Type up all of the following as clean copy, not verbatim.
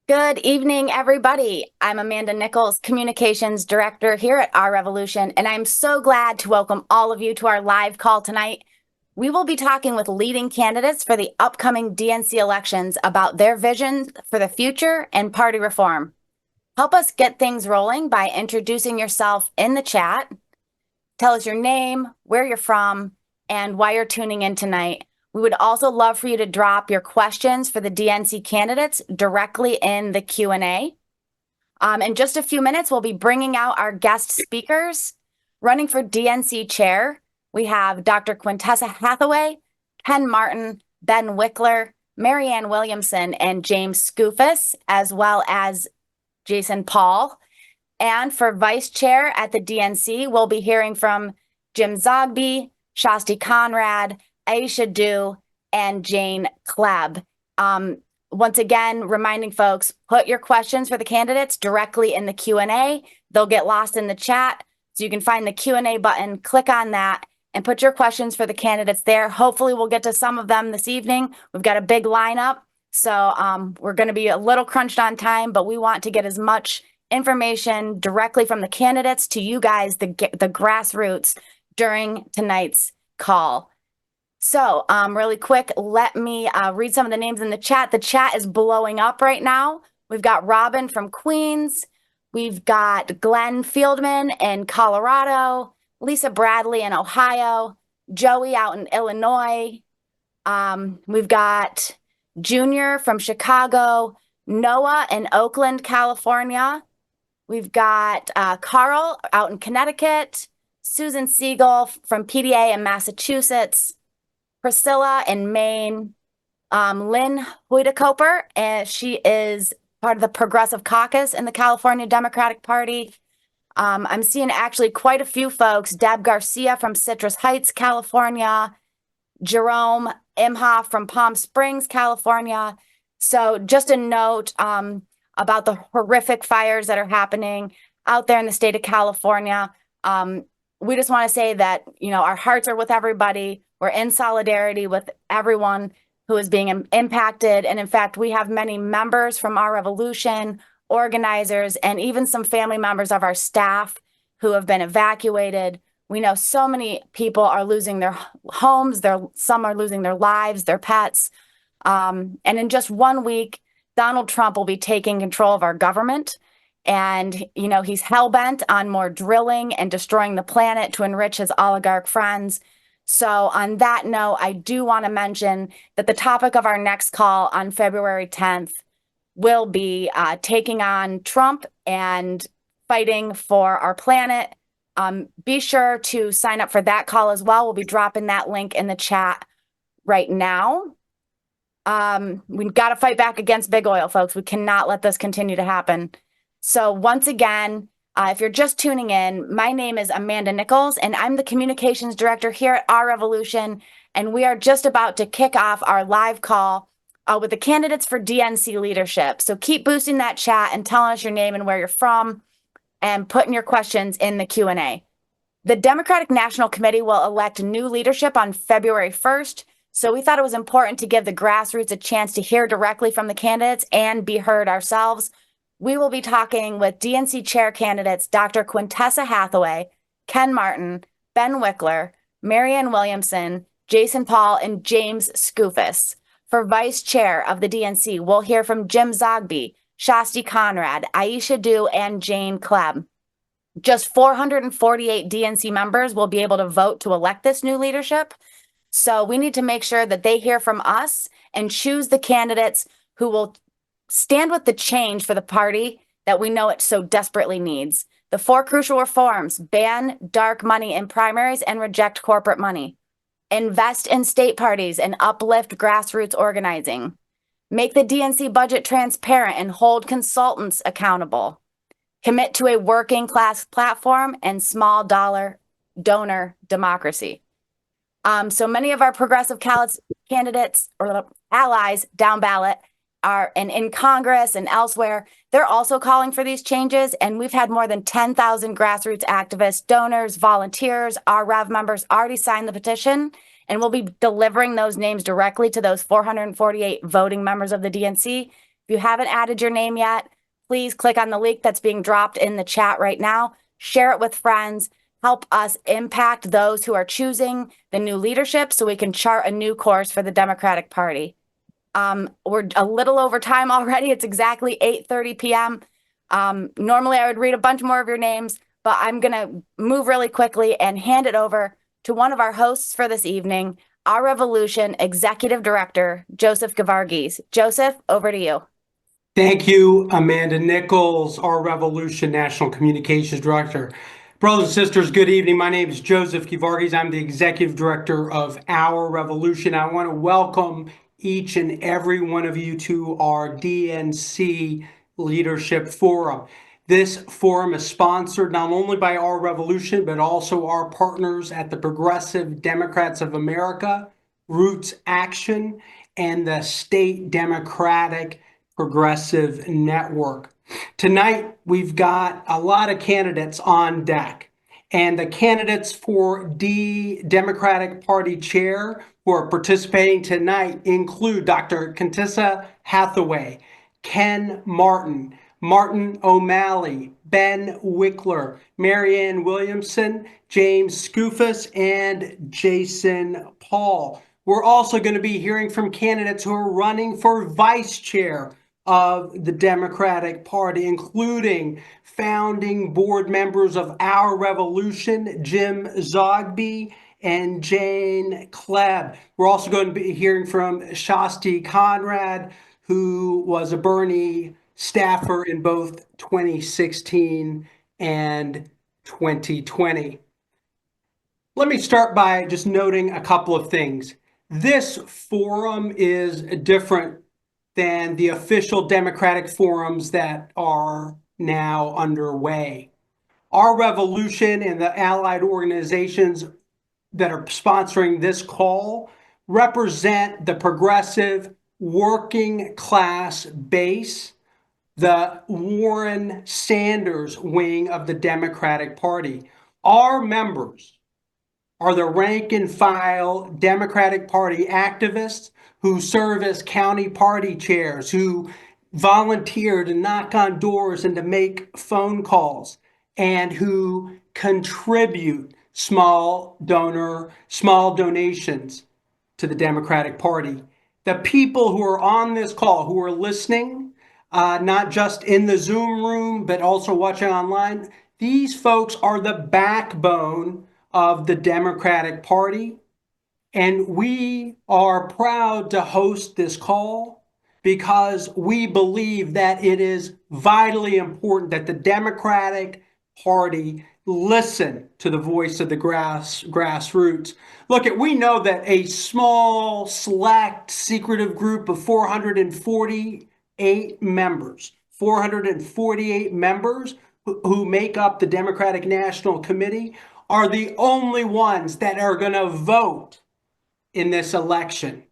Good evening, everybody. I'm Amanda Nichols, Communications Director here at Our Revolution, and I'm so glad to welcome all of you to our live call tonight. We will be talking with leading candidates for the upcoming DNC elections about their vision for the future and party reform. Help us get things rolling by introducing yourself in the chat. Tell us your name, where you're from, and why you're tuning in tonight. We would also love for you to drop your questions for the DNC candidates directly in the Q&A. In just a few minutes, we'll be bringing out our guest speakers. Running for DNC chair, we have Dr. Quintessa Hathaway, Ken Martin, Ben Wickler, Marianne Williamson, and James Skoufis, as well as Jason Paul. And for vice chair at the DNC, we'll be hearing from Jim Zogby, Shasti Conrad, Aisha Du, and Jane Kleb. Once again, reminding folks, put your questions for the candidates directly in the Q&A. They'll get lost in the chat. So you can find the Q&A button, click on that, and put your questions for the candidates there. Hopefully we'll get to some of them this evening. We've got a big lineup. So we're going to be a little crunched on time, but we want to get as much information directly from the candidates to you guys, the grassroots, during tonight's call. So really quick, let me read some of the names in the chat. The chat is blowing up right now. We've got Robin from Queens. We've got Glenn Fieldman in Colorado, Lisa Bradley in Ohio, Joey out in Illinois. We've got Junior from Chicago, Noah in Oakland, California. We've got Carl out in Connecticut, Susan Siegel from PDA in Massachusetts, Priscilla in Maine, Lynn Huidekoper, and she is part of the Progressive Caucus in the California Democratic Party. I'm seeing actually quite a few folks, Deb Garcia from Citrus Heights, California, Jerome Imhoff from Palm Springs, California. So just a note about the horrific fires that are happening out there in the state of California. We just want to say that, our hearts are with everybody. We're in solidarity with everyone who is being impacted. And in fact, we have many members from Our Revolution, organizers, and even some family members of our staff who have been evacuated. We know so many people are losing their homes. Some are losing their lives, their pets. And in just 1 week, Donald Trump will be taking control of our government. And, he's hell-bent on more drilling and destroying the planet to enrich his oligarch friends. So on that note, I do want to mention that the topic of our next call on February 10th will be taking on Trump and fighting for our planet. Be sure to sign up for that call as well. We'll be dropping that link in the chat right now. We've got to fight back against big oil, folks. We cannot let this continue to happen. So once again, if you're just tuning in, my name is Amanda Nichols, and I'm the Communications Director here at Our Revolution, and we are just about to kick off our live call with the candidates for DNC leadership. So keep boosting that chat and telling us your name and where you're from, and putting your questions in the Q&A. The Democratic National Committee will elect new leadership on February 1st, so we thought it was important to give the grassroots a chance to hear directly from the candidates and be heard ourselves. We will be talking with DNC chair candidates Dr. Quintessa Hathaway, Ken Martin, Ben Wickler, Marianne Williamson, Jason Paul, and James Skoufis. For vice chair of the DNC, we'll hear from Jim Zogby, Shasti Conrad, Aisha Du, and Jane Kleb. Just 448 DNC members will be able to vote to elect this new leadership. So we need to make sure that they hear from us and choose the candidates who will stand with the change for the party that we know it so desperately needs. The 4 crucial reforms: ban dark money in primaries and reject corporate money. Invest in state parties and uplift grassroots organizing. Make the DNC budget transparent and hold consultants accountable. Commit to a working class platform and small dollar donor democracy. So many of our progressive candidates or allies down ballot are in Congress and elsewhere. They're also calling for these changes, and we've had more than 10,000 grassroots activists, donors, volunteers, our Rev members already signed the petition, and we'll be delivering those names directly to those 448 voting members of the DNC. If you haven't added your name yet, please click on the link that's being dropped in the chat right now. Share it with friends. Help us impact those who are choosing the new leadership so we can chart a new course for the Democratic Party. We're a little over time already. It's exactly 8:30 p.m. Normally I would read a bunch more of your names, but I'm going to move really quickly and hand it over to one of our hosts for this evening, Our Revolution Executive Director, Joseph Gevarghese. Joseph, over to you. Thank you, Amanda Nichols, Our Revolution National Communications Director. Brothers and sisters, good evening. My name is Joseph Gevarghese. I'm the Executive Director of Our Revolution. I want to welcome each and every one of you to our DNC Leadership Forum. This forum is sponsored not only by Our Revolution, but also our partners at the Progressive Democrats of America, Roots Action, and the State Democratic Progressive Network. Tonight, we've got a lot of candidates on deck. And the candidates for Democratic Party chair who are participating tonight include Dr. Contessa Hathaway, Ken Martin, Martin O'Malley, Ben Wickler, Marianne Williamson, James Skoufis, and Jason Paul. We're also going to be hearing from candidates who are running for vice chair of the Democratic Party, including founding board members of Our Revolution, Jim Zogby and Jane Klebb. We're also going to be hearing from Shasti Conrad, who was a Bernie staffer in both 2016 and 2020. Let me start by just noting a couple of things. This forum is different than the official Democratic forums that are now underway. Our Revolution and the allied organizations that are sponsoring this call represent the progressive working class base, the Warren Sanders wing of the Democratic Party. Our members are the rank and file Democratic Party activists who serve as county party chairs, who volunteer to knock on doors and to make phone calls, and who contribute small donations to the Democratic Party. The people who are on this call, who are listening, not just in the Zoom room, but also watching online, these folks are the backbone of the Democratic Party. And we are proud to host this call because we believe that it is vitally important that the Democratic Party listen to the voice of the grassroots. Look, we know that a small, select, secretive group of 448 members who make up the Democratic National Committee are the only ones that are going to vote in this election.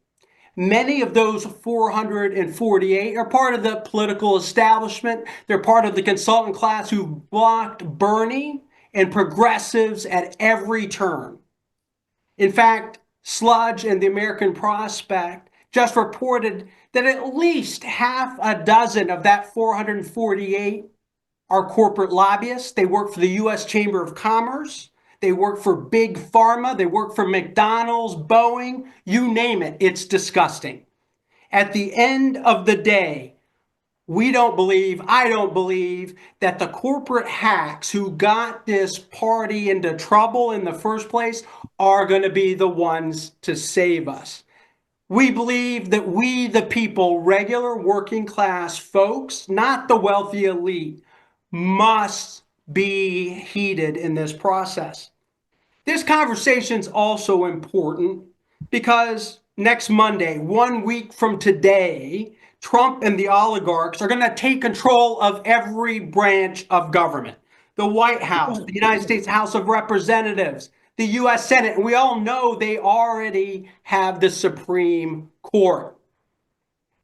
Many of those 448 are part of the political establishment. They're part of the consultant class who blocked Bernie and progressives at every turn. In fact, Sludge and the American Prospect just reported that at least half a dozen of that 448 are corporate lobbyists. They work for the U.S. Chamber of Commerce. They work for Big Pharma. They work for McDonald's, Boeing, you name it. It's disgusting. At the end of the day, I don't believe that the corporate hacks who got this party into trouble in the first place are going to be the ones to save us. We believe that we, the people, regular working class folks, not the wealthy elite, must be heeded in this process. This conversation is also important because next Monday, 1 week from today, Trump and the oligarchs are going to take control of every branch of government. The White House, the United States House of Representatives, the U.S. Senate, and we all know they already have the Supreme Court.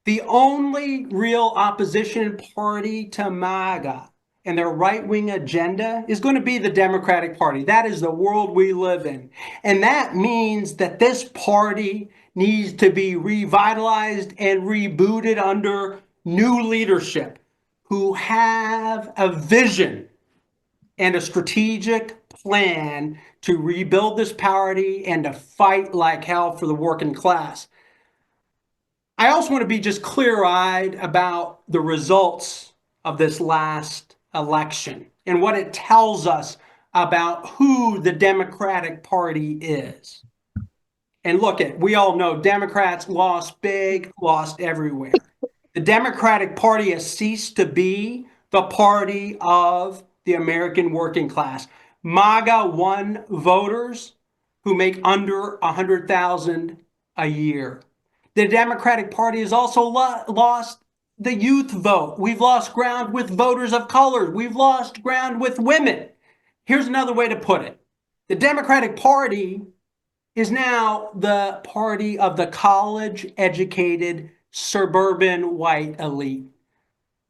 The only real opposition party to MAGA and their right-wing agenda is going to be the Democratic Party. That is the world we live in. And that means that this party needs to be revitalized and rebooted under new leadership who have a vision and a strategic plan to rebuild this party and to fight like hell for the working class. I also want to be just clear-eyed about the results of this last election and what it tells us about who the Democratic Party is. And look, we all know Democrats lost big, lost everywhere. The Democratic Party has ceased to be the party of the American working class. MAGA won voters who make under 100,000 a year. The Democratic Party has also lost the youth vote. We've lost ground with voters of color. We've lost ground with women. Here's another way to put it. The Democratic Party is now the party of the college-educated suburban white elite.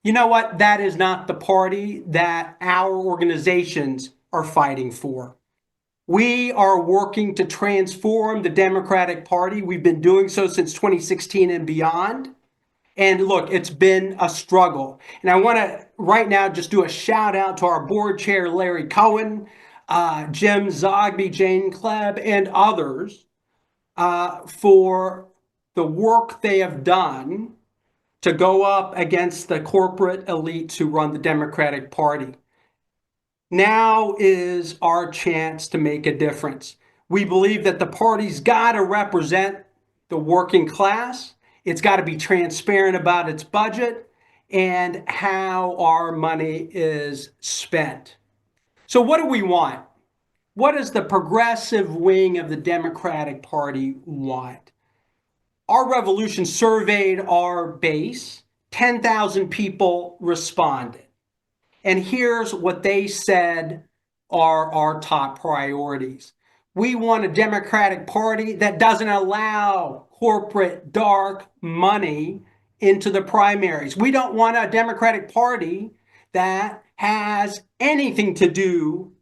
You know what? That is not the party that our organizations are fighting for. We are working to transform the Democratic Party. We've been doing so since 2016 and beyond. And look, it's been a struggle. And I want to right now just do a shout out to our board chair, Larry Cohen, Jim Zogby, Jane Klebb, and others for the work they have done to go up against the corporate elites who run the Democratic Party. Now is our chance to make a difference. We believe that the party's got to represent the working class. It's got to be transparent about its budget and how our money is spent. So what do we want? What does the progressive wing of the Democratic Party want? Our revolution surveyed our base. 10,000 people responded. And here's what they said are our top priorities. We want a Democratic Party that doesn't allow corporate dark money into the primaries. We don't want a Democratic Party that has anything to do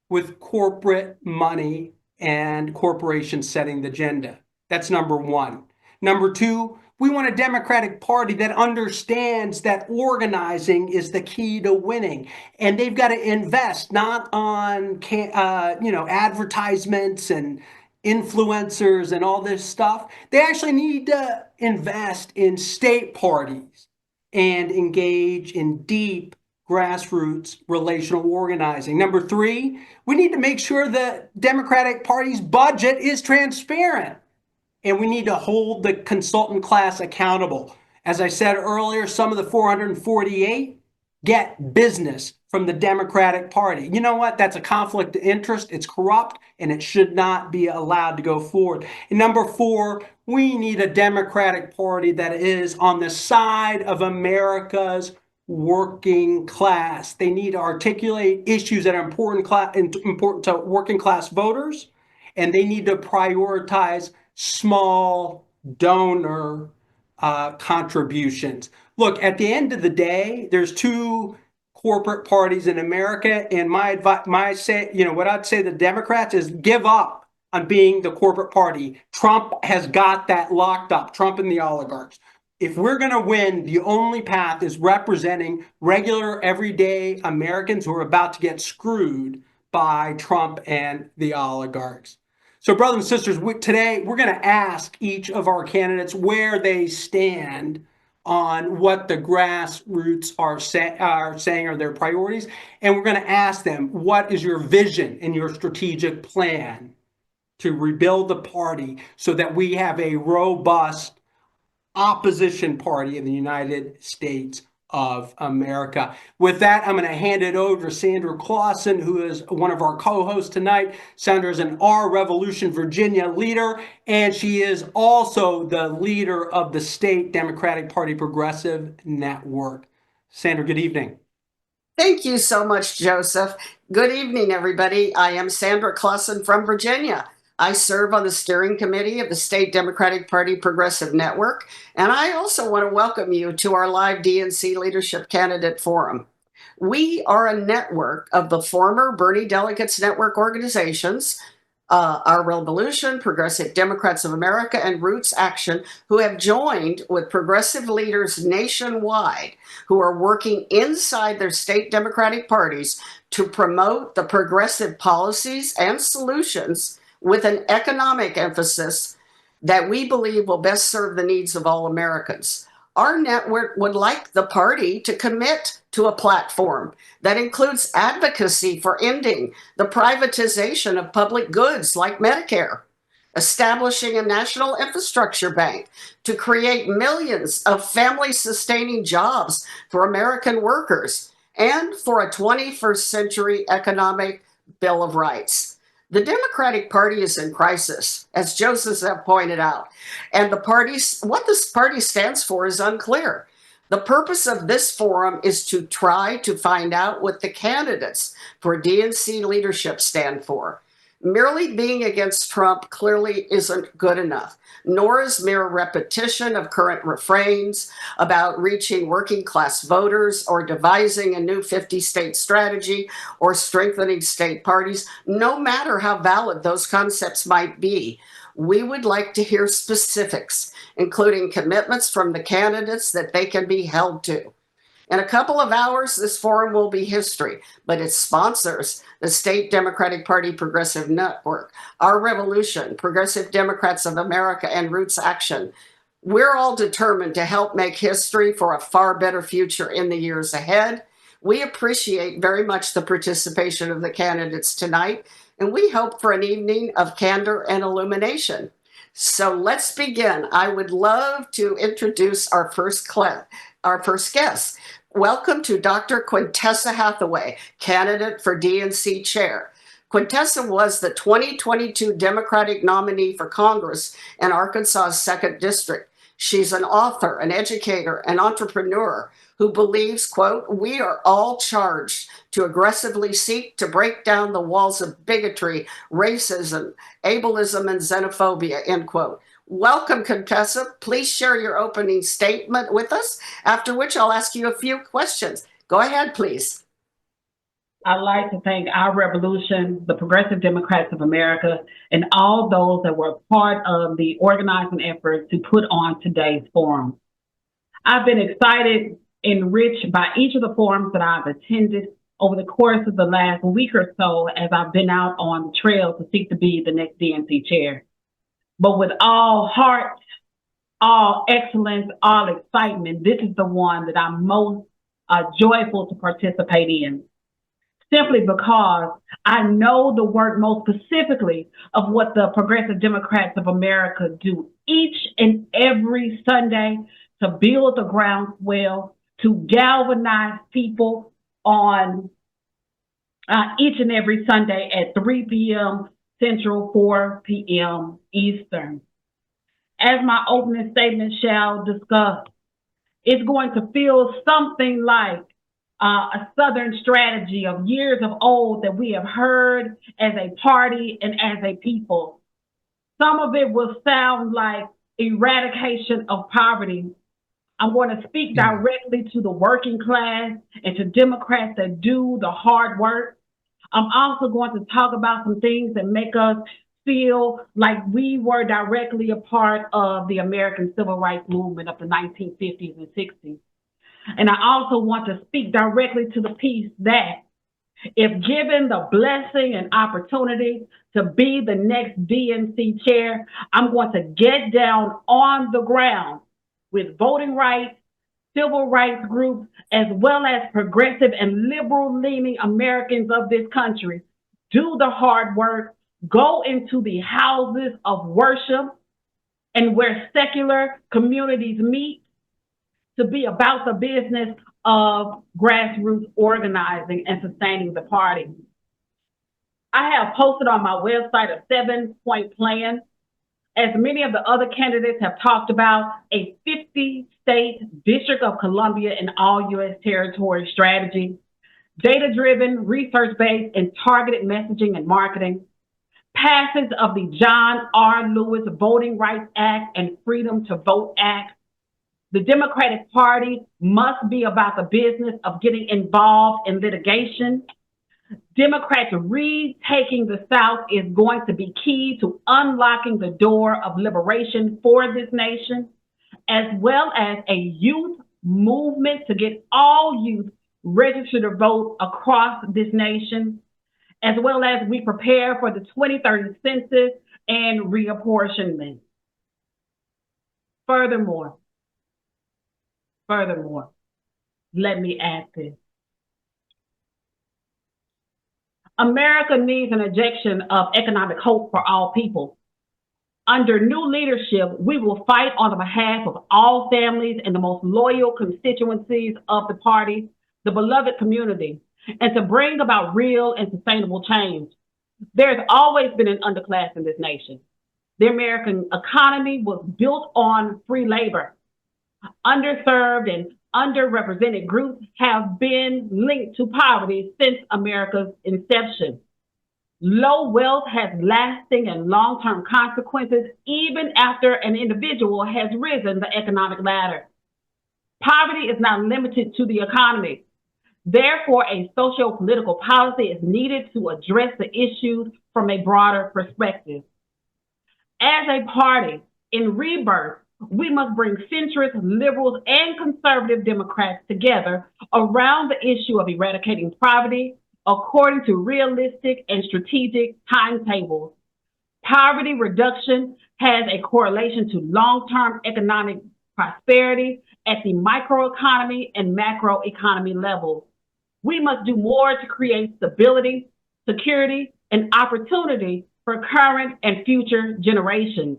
with corporate money and corporations setting the agenda. That's number one. Number two, we want a Democratic Party that understands that organizing is the key to winning, and they've got to invest not on advertisements and influencers and all this stuff. They actually need to invest in state parties and engage in deep grassroots relational organizing. Number three, we need to make sure the Democratic Party's budget is transparent. And we need to hold the consultant class accountable. As I said earlier, some of the 448 get business from the Democratic Party. You know what? That's a conflict of interest. It's corrupt, and it should not be allowed to go forward. And number four, we need a Democratic Party that is on the side of America's working class. They need to articulate issues that are important to working class voters, and they need to prioritize small donor contributions. Look, at the end of the day, there's two corporate parties in America, and what I'd say to the Democrats is give up on being the corporate party. Trump has got that locked up, Trump and the oligarchs. If we're going to win, the only path is representing regular, everyday Americans who are about to get screwed by Trump and the oligarchs. So, brothers and sisters, today we're going to ask each of our candidates where they stand on what the grassroots are saying are their priorities. And we're going to ask them, what is your vision and your strategic plan to rebuild the party so that we have a robust opposition party in the United States of America. With that, I'm going to hand it over to Sandra Clausen, who is one of our co-hosts tonight. Sandra is an Our Revolution Virginia leader, and she is also the leader of the State Democratic Party Progressive Network. Sandra, good evening. Thank you so much, Joseph. Good evening, everybody. I am Sandra Clausen from Virginia. I serve on the steering committee of the State Democratic Party Progressive Network, and I also want to welcome you to our live DNC Leadership Candidate Forum. We are a network of the former Bernie Delegates Network organizations, Our Revolution, Progressive Democrats of America, and Roots Action, who have joined with progressive leaders nationwide who are working inside their state Democratic parties to promote the progressive policies and solutions with an economic emphasis that we believe will best serve the needs of all Americans. Our network would like the party to commit to a platform that includes advocacy for ending the privatization of public goods like Medicare, establishing a national infrastructure bank to create millions of family sustaining jobs for American workers, and for a 21st century economic Bill of Rights. The Democratic Party is in crisis, as Joseph pointed out, and what this party stands for is unclear. The purpose of this forum is to try to find out what the candidates for DNC leadership stand for. Merely being against Trump clearly isn't good enough, nor is mere repetition of current refrains about reaching working class voters or devising a new 50-state strategy or strengthening state parties, no matter how valid those concepts might be. We would like to hear specifics, including commitments from the candidates that they can be held to. In a couple of hours, this forum will be history, but its sponsors, the State Democratic Party Progressive Network, Our Revolution, Progressive Democrats of America, and Roots Action, we're all determined to help make history for a far better future in the years ahead. We appreciate very much the participation of the candidates tonight, and we hope for an evening of candor and illumination. So let's begin. I would love to introduce our first guest. Welcome to Dr. Quintessa Hathaway, candidate for DNC chair. Quintessa was the 2022 Democratic nominee for Congress in Arkansas's 2nd District. She's an author, an educator, an entrepreneur who believes, quote, "We are all charged to aggressively seek to break down the walls of bigotry, racism, ableism, and xenophobia," end quote. Welcome, Contessa. Please share your opening statement with us, after which I'll ask you a few questions. Go ahead, please. I'd like to thank Our Revolution, the Progressive Democrats of America, and all those that were part of the organizing effort to put on today's forum. I've been excited, enriched by each of the forums that I've attended over the course of the last week or so as I've been out on the trail to seek to be the next DNC chair. But with all heart, all excellence, all excitement, this is the one that I'm most joyful to participate in. Simply because I know the work most specifically of what the Progressive Democrats of America do each and every Sunday to build the groundswell, to galvanize people on each and every Sunday at 3 p.m. Central, 4 p.m. Eastern. As my opening statement shall discuss, it's going to feel something like a Southern strategy of years of old that we have heard as a party and as a people. Some of it will sound like eradication of poverty. I'm going to speak directly to the working class and to Democrats that do the hard work. I'm also going to talk about some things that make us feel like we were directly a part of the American Civil Rights Movement of the 1950s and 60s. And I also want to speak directly to the piece that if given the blessing and opportunity to be the next DNC chair, I'm going to get down on the ground with voting rights, civil rights groups, as well as progressive and liberal-leaning Americans of this country, do the hard work, go into the houses of worship and where secular communities meet to be about the business of grassroots organizing and sustaining the party. I have posted on my website a 7-point plan. As many of the other candidates have talked about, a 50-state District of Columbia and all U.S. territory strategy, data-driven, research-based, and targeted messaging and marketing, passage of the John R. Lewis Voting Rights Act and Freedom to Vote Act. The Democratic Party must be about the business of getting involved in litigation. Democrats retaking the South is going to be key to unlocking the door of liberation for this nation, as well as a youth movement to get all youth registered to vote across this nation, as well as we prepare for the 2030 census and reapportionment. Furthermore, let me add this. America needs an injection of economic hope for all people. Under new leadership, we will fight on the behalf of all families and the most loyal constituencies of the party, the beloved community, and to bring about real and sustainable change. There's always been an underclass in this nation. The American economy was built on free labor. Underserved and underrepresented groups have been linked to poverty since America's inception. Low wealth has lasting and long-term consequences even after an individual has risen the economic ladder. Poverty is not limited to the economy. Therefore, a socio-political policy is needed to address the issues from a broader perspective. As a party in rebirth, we must bring centrist, liberals, and conservative Democrats together around the issue of eradicating poverty according to realistic and strategic timetables. Poverty reduction has a correlation to long-term economic prosperity at the microeconomy and macroeconomy levels. We must do more to create stability, security, and opportunity for current and future generations.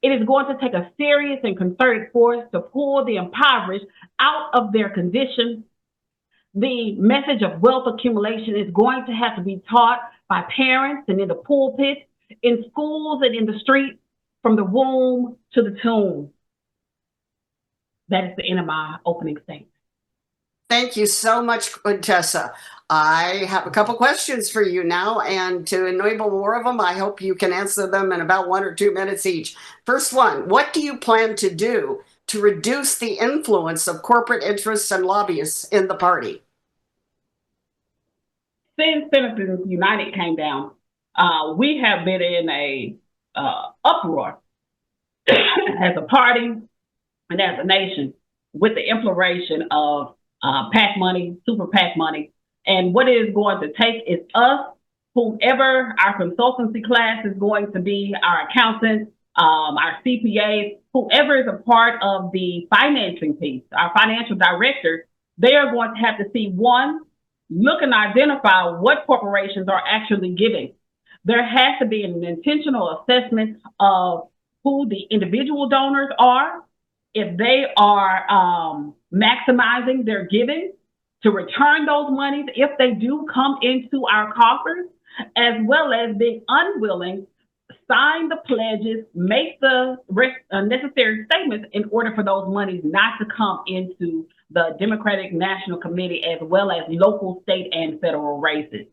It is going to take a serious and concerted force to pull the impoverished out of their condition. The message of wealth accumulation is going to have to be taught by parents and in the pulpit, in schools and in the streets, from the womb to the tomb. That is the end of my opening statement. Thank you so much, Quintessa. I have a couple questions for you now, and to enable more of them, I hope you can answer them in about 1 or 2 minutes each. First one, what do you plan to do to reduce the influence of corporate interests and lobbyists in the party? Since Citizens United came down, we have been in a uproar as a party and as a nation with the infiltration of PAC money, super PAC money. And what it is going to take is us, whomever our consultancy class is going to be, our accountants, our CPAs, whoever is a part of the financing piece, our financial director, they are going to have to see, one, look and identify what corporations are actually giving. There has to be an intentional assessment of who the individual donors are, if they are maximizing their giving, to return those monies if they do come into our coffers, as well as being unwilling, sign the pledges, make the necessary statements in order for those monies not to come into the Democratic National Committee, as well as local, state, and federal races.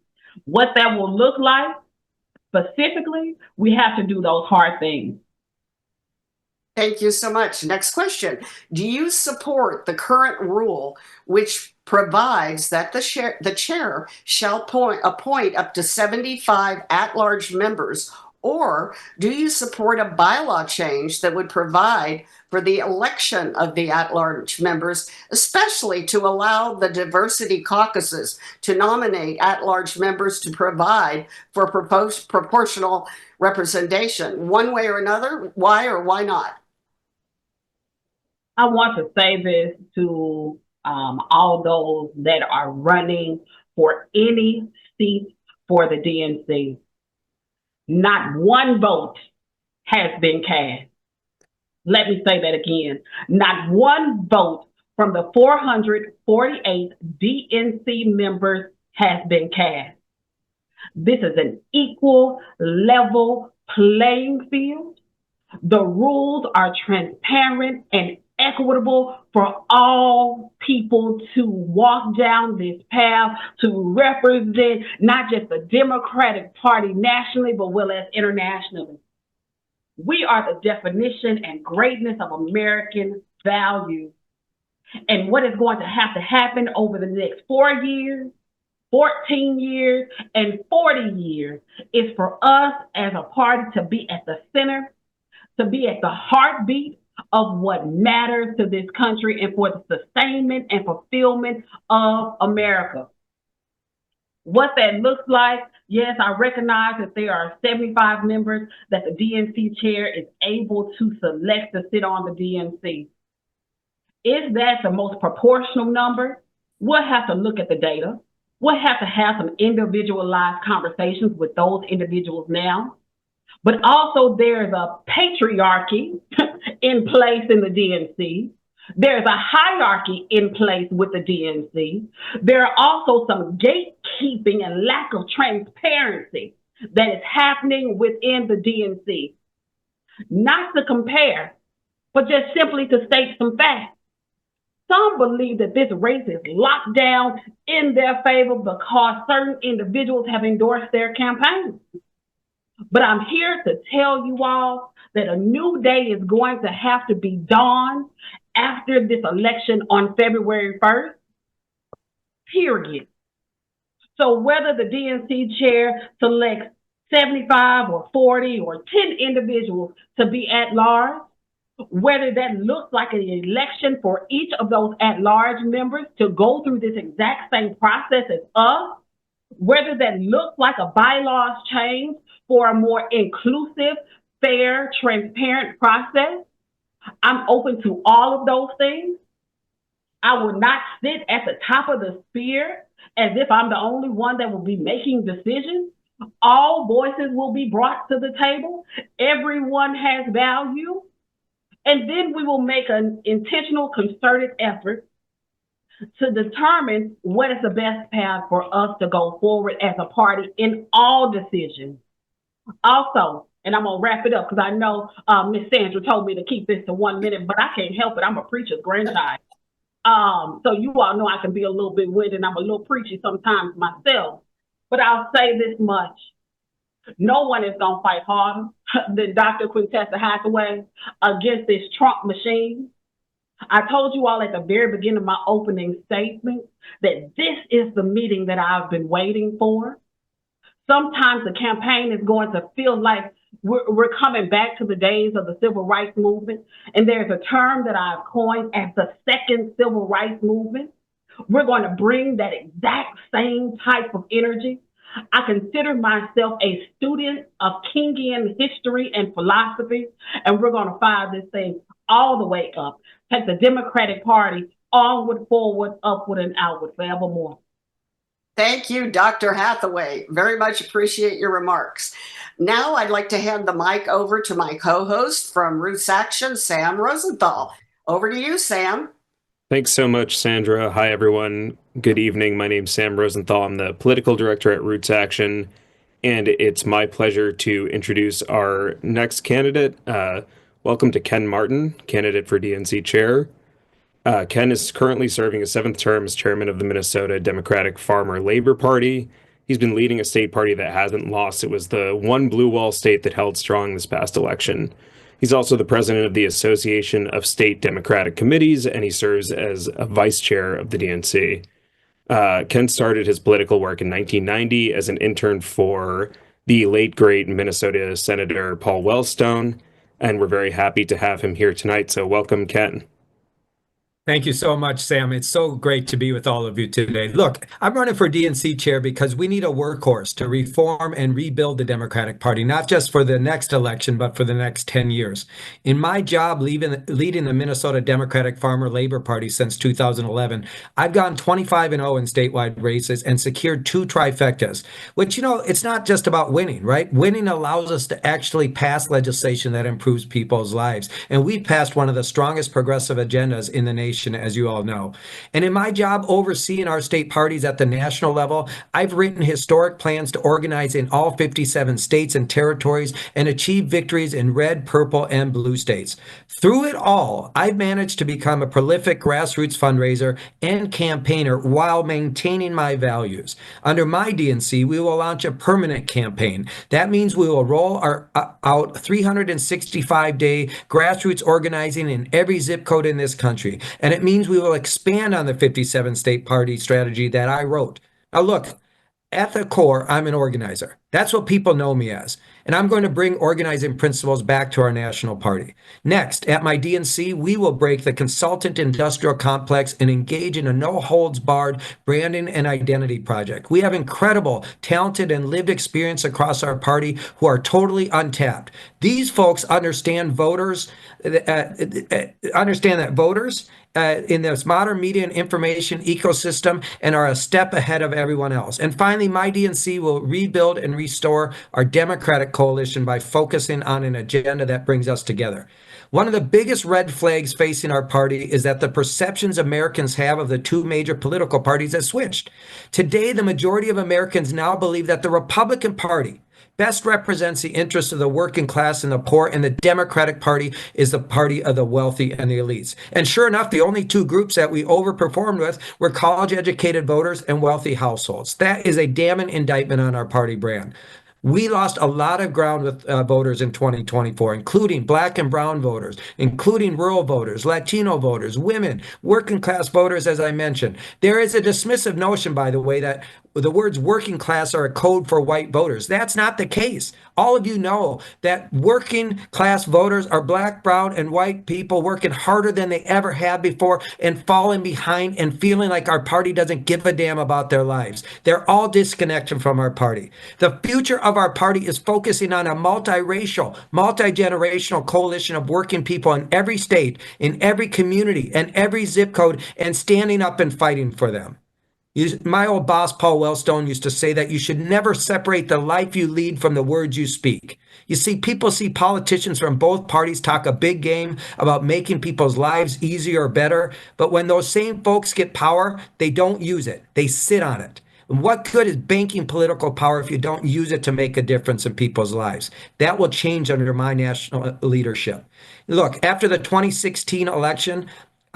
What that will look like, specifically, we have to do those hard things. Thank you so much. Next question. Do you support the current rule which provides that the chair shall appoint up to 75 at-large members, or do you support a bylaw change that would provide for the election of the at-large members, especially to allow the diversity caucuses to nominate at-large members to provide for proportional representation? One way or another, why or why not? I want to say this to all those that are running for any seat for the DNC. Not one vote has been cast. Let me say that again. Not one vote from the 448 DNC members has been cast. This is an equal, level playing field. The rules are transparent and equitable for all people to walk down this path to represent not just the Democratic Party nationally, but well as internationally. We are the definition and greatness of American values. And what is going to happen over the next 4 years, 14 years, and 40 years is for us as a party to be at the center, to be at the heartbeat of what matters to this country and for the sustainment and fulfillment of America. What that looks like, yes, I recognize that there are 75 members that the DNC chair is able to select to sit on the DNC. Is that the most proportional number? We'll have to look at the data. We'll have to have some individualized conversations with those individuals now. But also there's a patriarchy in place in the DNC. There's a hierarchy in place with the DNC. There are also some gatekeeping and lack of transparency that is happening within the DNC. Not to compare, but just simply to state some facts. Some believe that this race is locked down in their favor because certain individuals have endorsed their campaigns. But I'm here to tell you all that a new day is going to have to be dawned after this election on February 1st, period. So whether the DNC chair selects 75 or 40 or 10 individuals to be at large, whether that looks like an election for each of those at-large members to go through this exact same process as us, whether that looks like a bylaws change for a more inclusive, fair, transparent process, I'm open to all of those things. I will not sit at the top of the spear as if I'm the only one that will be making decisions. All voices will be brought to the table. Everyone has value. And then we will make an intentional, concerted effort to determine what is the best path for us to go forward as a party in all decisions. Also, and I'm going to wrap it up because I know Miss Sandra told me to keep this to 1 minute, but I can't help it. I'm a preacher's grandchild. So you all know I can be a little bit winded and I'm a little preachy sometimes myself. But I'll say this much. No one is going to fight harder than Dr. Quintessa Hathaway against this Trump machine. I told you all at the very beginning of my opening statement that this is the meeting that I've been waiting for. Sometimes the campaign is going to feel like we're coming back to the days of the civil rights movement. And there's a term that I've coined as the second civil rights movement. We're going to bring that exact same type of energy. I consider myself a student of Kingian history and philosophy, and we're going to fire this thing all the way up. Take the Democratic Party onward, forward, upward, and outward forevermore. Thank you, Dr. Hathaway. Very much appreciate your remarks. Now I'd like to hand the mic over to my co-host from Roots Action, Sam Rosenthal. Over to you, Sam. Thanks so much, Sandra. Hi, everyone. Good evening. My name's Sam Rosenthal. I'm the political director at Roots Action, and it's my pleasure to introduce our next candidate. Welcome to Ken Martin, candidate for DNC chair. Ken is currently serving a 7th term as chairman of the Minnesota Democratic Farmer Labor Party. He's been leading a state party that hasn't lost. It was the one blue wall state that held strong this past election. He's also the president of the Association of State Democratic Committees, and he serves as a vice chair of the DNC. Ken started his political work in 1990 as an intern for the late, great Minnesota Senator Paul Wellstone, and we're very happy to have him here tonight. So welcome, Ken. Thank you so much, Sam. It's so great to be with all of you today. Look, I'm running for DNC chair because we need a workhorse to reform and rebuild the Democratic Party, not just for the next election, but for the next 10 years. In my job leading the Minnesota Democratic Farmer Labor Party since 2011, I've gone 25-0 in statewide races and secured 2 trifectas, which, it's not just about winning, right? Winning allows us to actually pass legislation that improves people's lives. And we passed one of the strongest progressive agendas in the nation, as you all know. And in my job overseeing our state parties at the national level, I've written historic plans to organize in all 57 states and territories and achieve victories in red, purple, and blue states. Through it all, I've managed to become a prolific grassroots fundraiser and campaigner while maintaining my values. Under my DNC, we will launch a permanent campaign. That means we will roll out 365-day grassroots organizing in every zip code in this country. And it means we will expand on the 57 state party strategy that I wrote. Now, look, at the core, I'm an organizer. That's what people know me as. And I'm going to bring organizing principles back to our national party. Next, at my DNC, we will break the consultant industrial complex and engage in a no-holds-barred branding and identity project. We have incredible, talented, and lived experience across our party who are totally untapped. These folks understand that voters in this modern media and information ecosystem and are a step ahead of everyone else. And finally, my DNC will rebuild and restore our Democratic coalition by focusing on an agenda that brings us together. One of the biggest red flags facing our party is that the perceptions Americans have of the two major political parties has switched. Today, the majority of Americans now believe that the Republican Party best represents the interests of the working class and the poor, and the Democratic Party is the party of the wealthy and the elites. And sure enough, the only two groups that we overperformed with were college-educated voters and wealthy households. That is a damning indictment on our party brand. We lost a lot of ground with voters in 2024, including Black and brown voters, including rural voters, Latino voters, women, working class voters, as I mentioned. There is a dismissive notion, by the way, that the words working class are a code for white voters. That's not the case. All of you know that working class voters are Black, brown, and white people working harder than they ever have before and falling behind and feeling like our party doesn't give a damn about their lives. They're all disconnected from our party. The future of our party is focusing on a multiracial, multi-generational coalition of working people in every state, in every community, and every zip code, and standing up and fighting for them. My old boss, Paul Wellstone, used to say that you should never separate the life you lead from the words you speak. You see, people see politicians from both parties talk a big game about making people's lives easier or better, but when those same folks get power, they don't use it. They sit on it. And what good is banking political power if you don't use it to make a difference in people's lives? That will change under my national leadership. Look, after the 2016 election,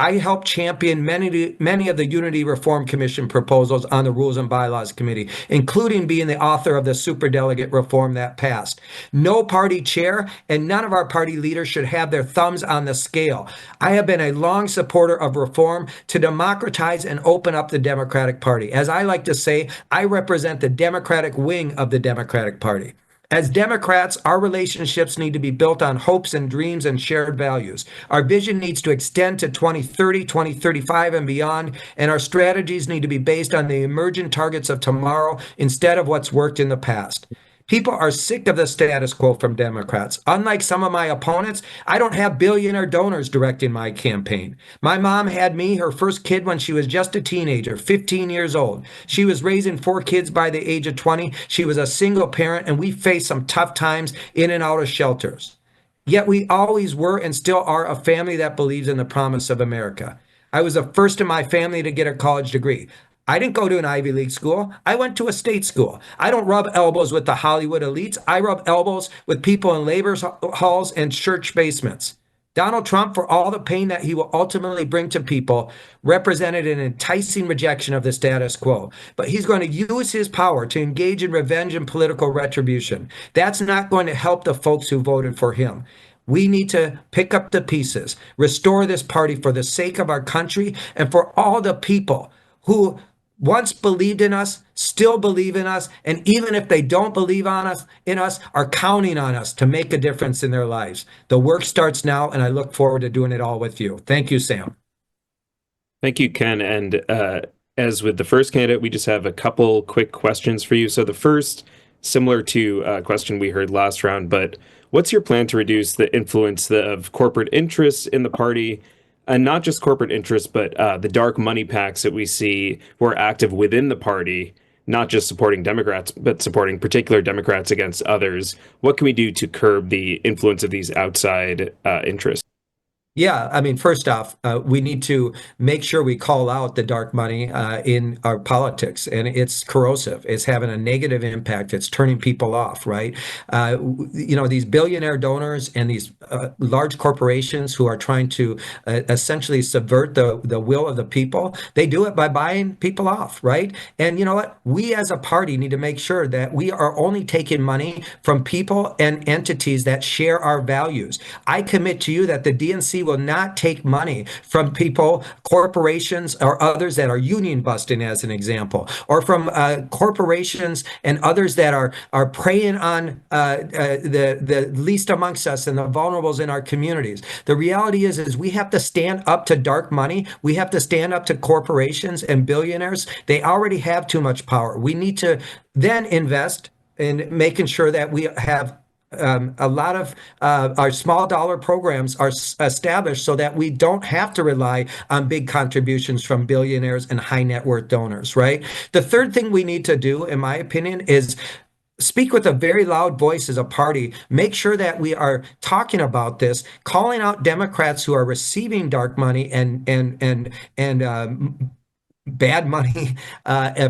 I helped champion many of the Unity Reform Commission proposals on the Rules and Bylaws Committee, including being the author of the superdelegate reform that passed. No party chair and none of our party leaders should have their thumbs on the scale. I have been a long supporter of reform to democratize and open up the Democratic Party. As I like to say, I represent the Democratic wing of the Democratic Party. As Democrats, our relationships need to be built on hopes and dreams and shared values. Our vision needs to extend to 2030, 2035, and beyond, and our strategies need to be based on the emerging targets of tomorrow instead of what's worked in the past. People are sick of the status quo from Democrats. Unlike some of my opponents, I don't have billionaire donors directing my campaign. My mom had me, her first kid, when she was just a teenager, 15 years old. She was raising 4 kids by the age of 20. She was a single parent, and we faced some tough times in and out of shelters. Yet we always were and still are a family that believes in the promise of America. I was the first in my family to get a college degree. I didn't go to an Ivy League school. I went to a state school. I don't rub elbows with the Hollywood elites. I rub elbows with people in labor halls and church basements. Donald Trump, for all the pain that he will ultimately bring to people, represented an enticing rejection of the status quo. But he's going to use his power to engage in revenge and political retribution. That's not going to help the folks who voted for him. We need to pick up the pieces, restore this party for the sake of our country and for all the people who once believed in us, still believe in us, and even if they don't believe in us, are counting on us to make a difference in their lives. The work starts now, and I look forward to doing it all with you. Thank you, Sam. Thank you, Ken. And as with the first candidate, we just have a couple quick questions for you. So the first, similar to a question we heard last round, but what's your plan to reduce the influence of corporate interests in the party? And not just corporate interests, but the dark money PACs that we see who are active within the party, not just supporting Democrats, but supporting particular Democrats against others. What can we do to curb the influence of these outside interests? Yeah, I mean, first off, we need to make sure we call out the dark money in our politics, and it's corrosive. It's having a negative impact. It's turning people off, right? These billionaire donors and these large corporations who are trying to essentially subvert the will of the people, they do it by buying people off, right? And you know what? We as a party need to make sure that we are only taking money from people and entities that share our values. I commit to you that the DNC will not take money from people, corporations, or others that are union busting, as an example, or from corporations and others that are preying on the least amongst us and the vulnerables in our communities. The reality is we have to stand up to dark money. We have to stand up to corporations and billionaires. They already have too much power. We need to then invest in making sure that we have a lot of our small dollar programs are established so that we don't have to rely on big contributions from billionaires and high net worth donors, right? The third thing we need to do, in my opinion, is speak with a very loud voice as a party. Make sure that we are talking about this, calling out Democrats who are receiving dark money and bad money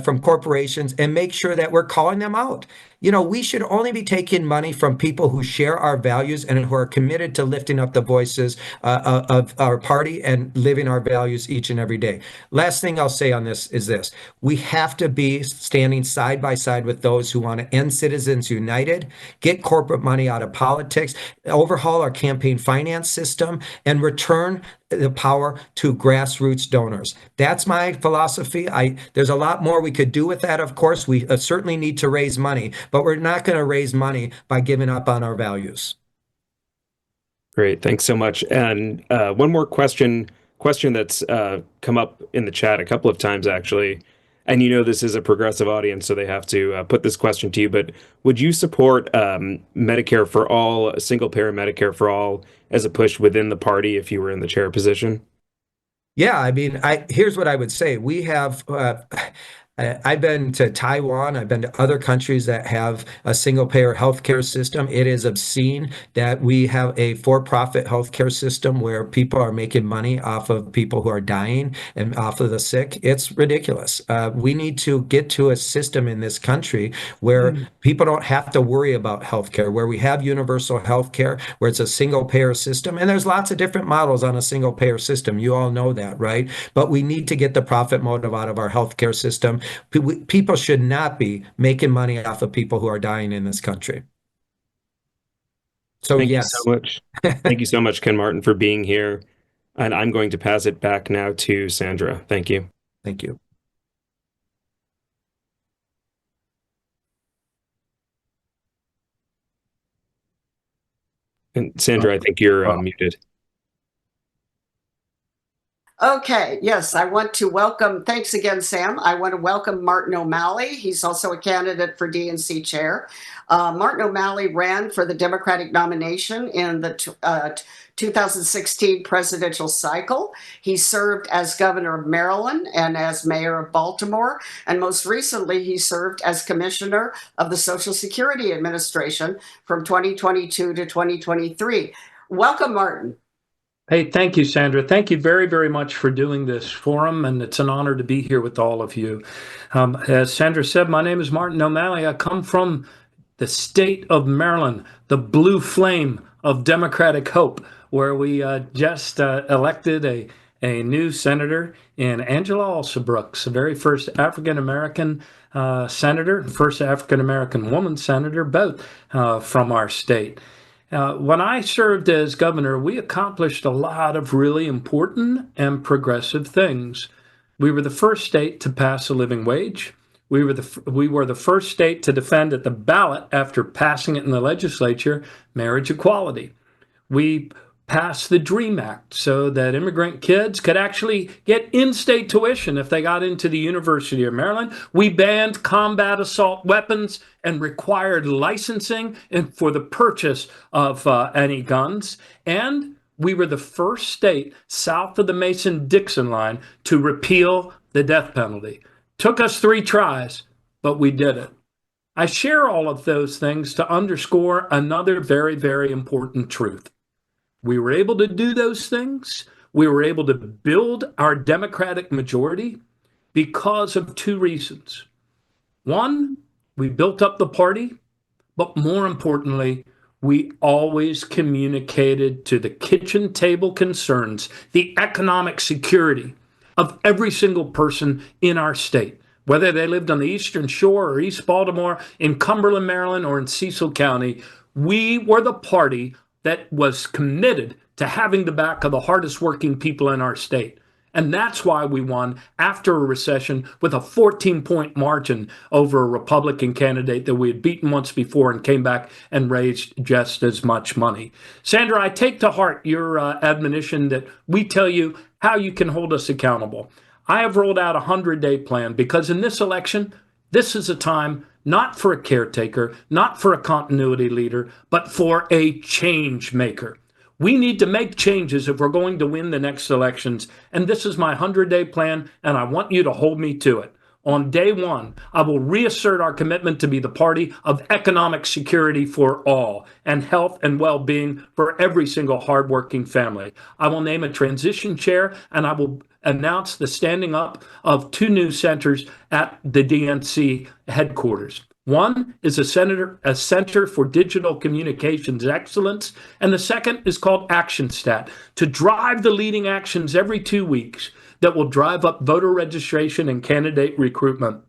from corporations, and make sure that we're calling them out. You know, we should only be taking money from people who share our values and who are committed to lifting up the voices of our party and living our values each and every day. Last thing I'll say on this is this. We have to be standing side by side with those who want to end Citizens United, get corporate money out of politics, overhaul our campaign finance system, and return the power to grassroots donors. That's my philosophy. There's a lot more we could do with that, of course. We certainly need to raise money, but we're not going to raise money by giving up on our values. Great, thanks so much. And one more question that's come up in the chat a couple of times, actually. And you know this is a progressive audience, so they have to put this question to you. But would you support Medicare for all, single-payer Medicare for all, as a push within the party if you were in the chair position? Yeah, I mean, here's what I would say. We have I've been to Taiwan. I've been to other countries that have a single-payer healthcare system. It is obscene that we have a for-profit healthcare system where people are making money off of people who are dying and off of the sick. It's ridiculous. We need to get to a system in this country where people don't have to worry about healthcare, where we have universal healthcare, where it's a single-payer system. And there's lots of different models on a single-payer system. You all know that, right? But we need to get the profit motive out of our healthcare system. People should not be making money off of people who are dying in this country. So Thank yes. you so much. Thank you so much, Ken Martin, for being here. And I'm going to pass it back now to Sandra. Thank you. Thank you. And Sandra, I think you're muted. Okay, yes, I want to welcome, thanks again, Sam. I want to welcome Martin O'Malley. He's also a candidate for DNC chair. Martin O'Malley ran for the Democratic nomination in the 2016 presidential cycle. He served as governor of Maryland and as mayor of Baltimore. And most recently, he served as commissioner of the Social Security Administration from 2022 to 2023. Welcome, Martin. Hey, thank you, Sandra. Thank you very, very much for doing this forum, and it's an honor to be here with all of you. As Sandra said, my name is Martin O'Malley. I come from the state of Maryland, the blue flame of Democratic hope, where we just elected a new senator in Angela Alsobrooks, the very first African-American senator, first African-American woman senator, both from our state. When I served as governor, we accomplished a lot of really important and progressive things. We were the first state to pass a living wage. We were the first state to defend at the ballot, after passing it in the legislature, marriage equality. We passed the DREAM Act so that immigrant kids could actually get in-state tuition if they got into the University of Maryland. We banned combat assault weapons and required licensing for the purchase of any guns. And we were the first state south of the Mason-Dixon line to repeal the death penalty. Took us 3 tries, but we did it. I share all of those things to underscore another very, very important truth. We were able to do those things. We were able to build our Democratic majority because of 2 reasons. One, we built up the party, but more importantly, we always communicated to the kitchen table concerns, the economic security of every single person in our state, whether they lived on the Eastern Shore or East Baltimore, in Cumberland, Maryland, or in Cecil County. We were the party that was committed to having the back of the hardest working people in our state. And that's why we won after a recession with a 14-point margin over a Republican candidate that we had beaten once before and came back and raised just as much money. Sandra, I take to heart your admonition that we tell you how you can hold us accountable. I have rolled out a 100-day plan because in this election, this is a time not for a caretaker, not for a continuity leader, but for a change maker. We need to make changes if we're going to win the next elections. And this is my 100-day plan, and I want you to hold me to it. On day one, I will reassert our commitment to be the party of economic security for all and health and well-being for every single hardworking family. I will name a transition chair, and I will announce the standing up of 2 new centers at the DNC headquarters. One is a Center for Digital Communications Excellence, and the second is called ActionStat, to drive the leading actions every 2 weeks that will drive up voter registration and candidate recruitment.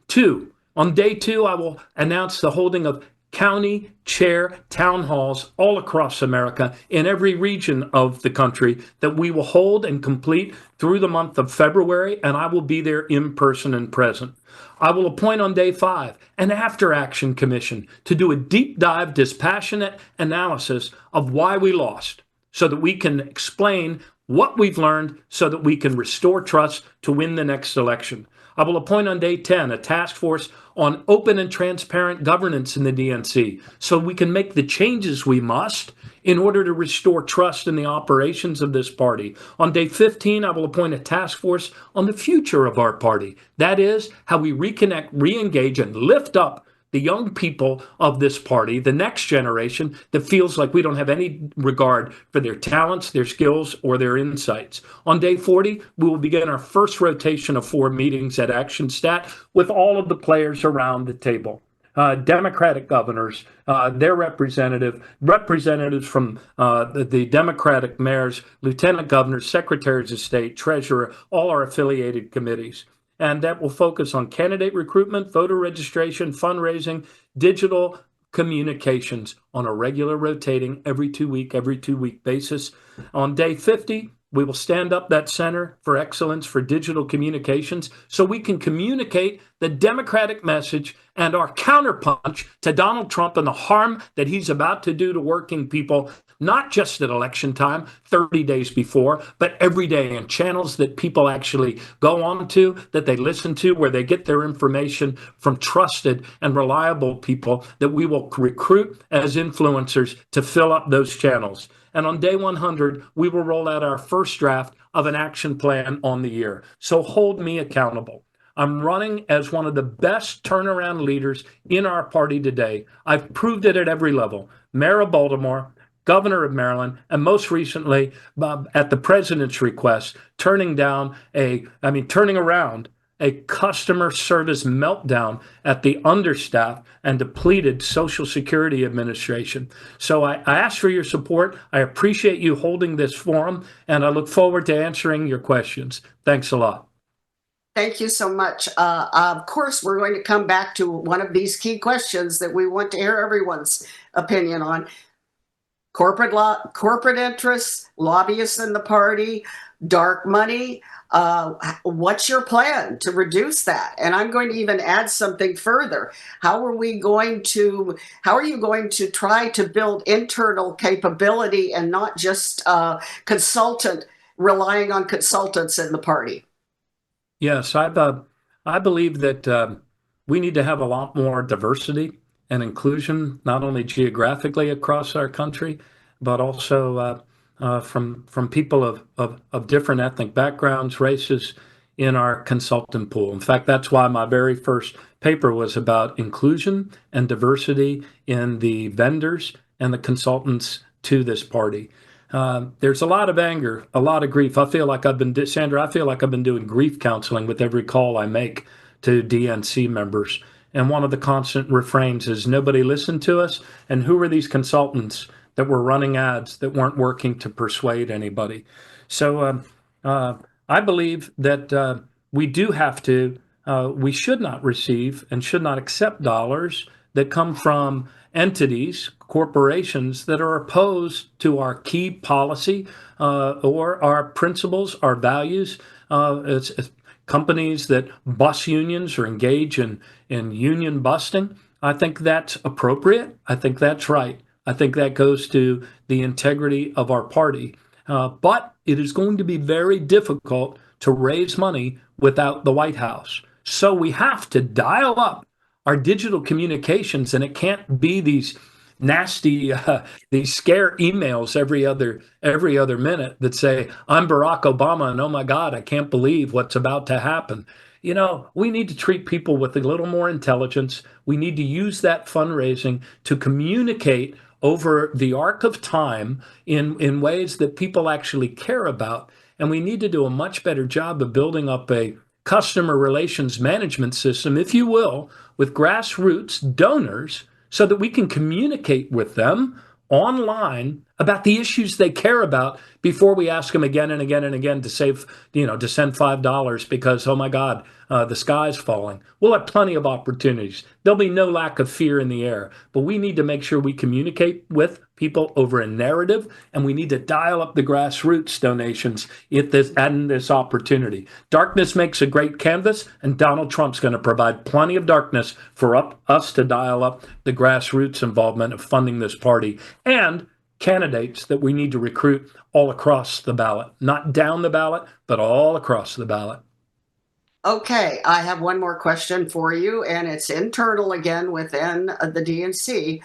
2, on day 2, I will announce the holding of county chair town halls all across America in every region of the country that we will hold and complete through the month of February, and I will be there in person and present. I will appoint on day 5 an after action commission to do a deep dive, dispassionate analysis of why we lost so that we can explain what we've learned so that we can restore trust to win the next election. I will appoint on day 10 a task force on open and transparent governance in the DNC so we can make the changes we must in order to restore trust in the operations of this party. On day 15, I will appoint a task force on the future of our party. That is, how we reconnect, re-engage, and lift up the young people of this party, the next generation that feels like we don't have any regard for their talents, their skills, or their insights. On day 40, we will begin our first rotation of 4 meetings at ActionStat with all of the players around the table. Democratic governors, their representatives from the Democratic mayors, lieutenant governors, secretaries of state, treasurer, all our affiliated committees. And that will focus on candidate recruitment, voter registration, fundraising, digital communications on a regular rotating every 2 week basis. On day 50, we will stand up that Center for Excellence for Digital Communications so we can communicate the Democratic message and our counterpunch to Donald Trump and the harm that he's about to do to working people, not just at election time, 30 days before, but every day in channels that people actually go on to, that they listen to, where they get their information from trusted and reliable people that we will recruit as influencers to fill up those channels. And on day 100, we will roll out our first draft of an action plan on the year. So hold me accountable. I'm running as one of the best turnaround leaders in our party today. I've proved it at every level. Mayor of Baltimore, Governor of Maryland, and most recently, at the president's request, turning around a customer service meltdown at the understaffed and depleted Social Security Administration. So I ask for your support. I appreciate you holding this forum, and I look forward to answering your questions. Thanks a lot. Thank you so much. Of course, we're going to come back to one of these key questions that we want to hear everyone's opinion on. Corporate interests, lobbyists in the party, dark money. What's your plan to reduce that? And I'm going to even add something further. How are you going to try to build internal capability and not just relying on consultants in the party? Yes, I believe that we need to have a lot more diversity and inclusion, not only geographically across our country, but also from people of different ethnic backgrounds, races in our consultant pool. In fact, that's why my very first paper was about inclusion and diversity in the vendors and the consultants to this party. There's a lot of anger, a lot of grief. Sandra, I feel like I've been doing grief counseling with every call I make to DNC members. And one of the constant refrains is nobody listened to us. And who are these consultants that were running ads that weren't working to persuade anybody? So I believe that we should not receive and should not accept dollars that come from entities, corporations that are opposed to our key policy or our principles, our values. It's companies that bust unions or engage in union busting. I think that's appropriate. I think that's right. I think that goes to the integrity of our party. But it is going to be very difficult to raise money without the White House. So we have to dial up our digital communications, and it can't be these nasty these scare emails every other minute that say I'm Barack Obama and oh my God, I can't believe what's about to happen. You know, we need to treat people with a little more intelligence. We need to use that fundraising to communicate over the arc of time in ways that people actually care about. And we need to do a much better job of building up a customer relations management system, if you will, with grassroots donors so that we can communicate with them online about the issues they care about before we ask them again and again and again to save, to send $5 because, oh my God, the sky's falling. We'll have plenty of opportunities. There'll be no lack of fear in the air, but we need to make sure we communicate with people over a narrative, and we need to dial up the grassroots donations at this opportunity. Darkness makes a great canvas, and Donald Trump's going to provide plenty of darkness for us to dial up the grassroots involvement of funding this party and candidates that we need to recruit all across the ballot, not down the ballot, but all across the ballot. Okay, I have one more question for you, and it's internal again within the DNC.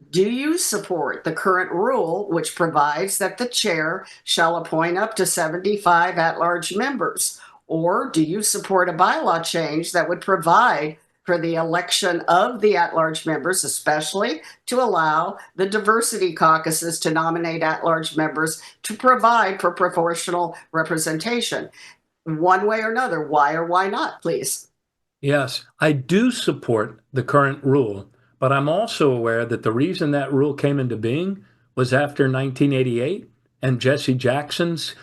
Do you support the current rule, which provides that the chair shall appoint up to 75 at-large members? Or do you support a bylaw change that would provide for the election of the at-large members, especially to allow the diversity caucuses to nominate at-large members to provide for proportional representation? One way or another, why or why not, please? Yes, I do support the current rule, but I'm also aware that the reason that rule came into being was after 1988 and Jesse Jackson's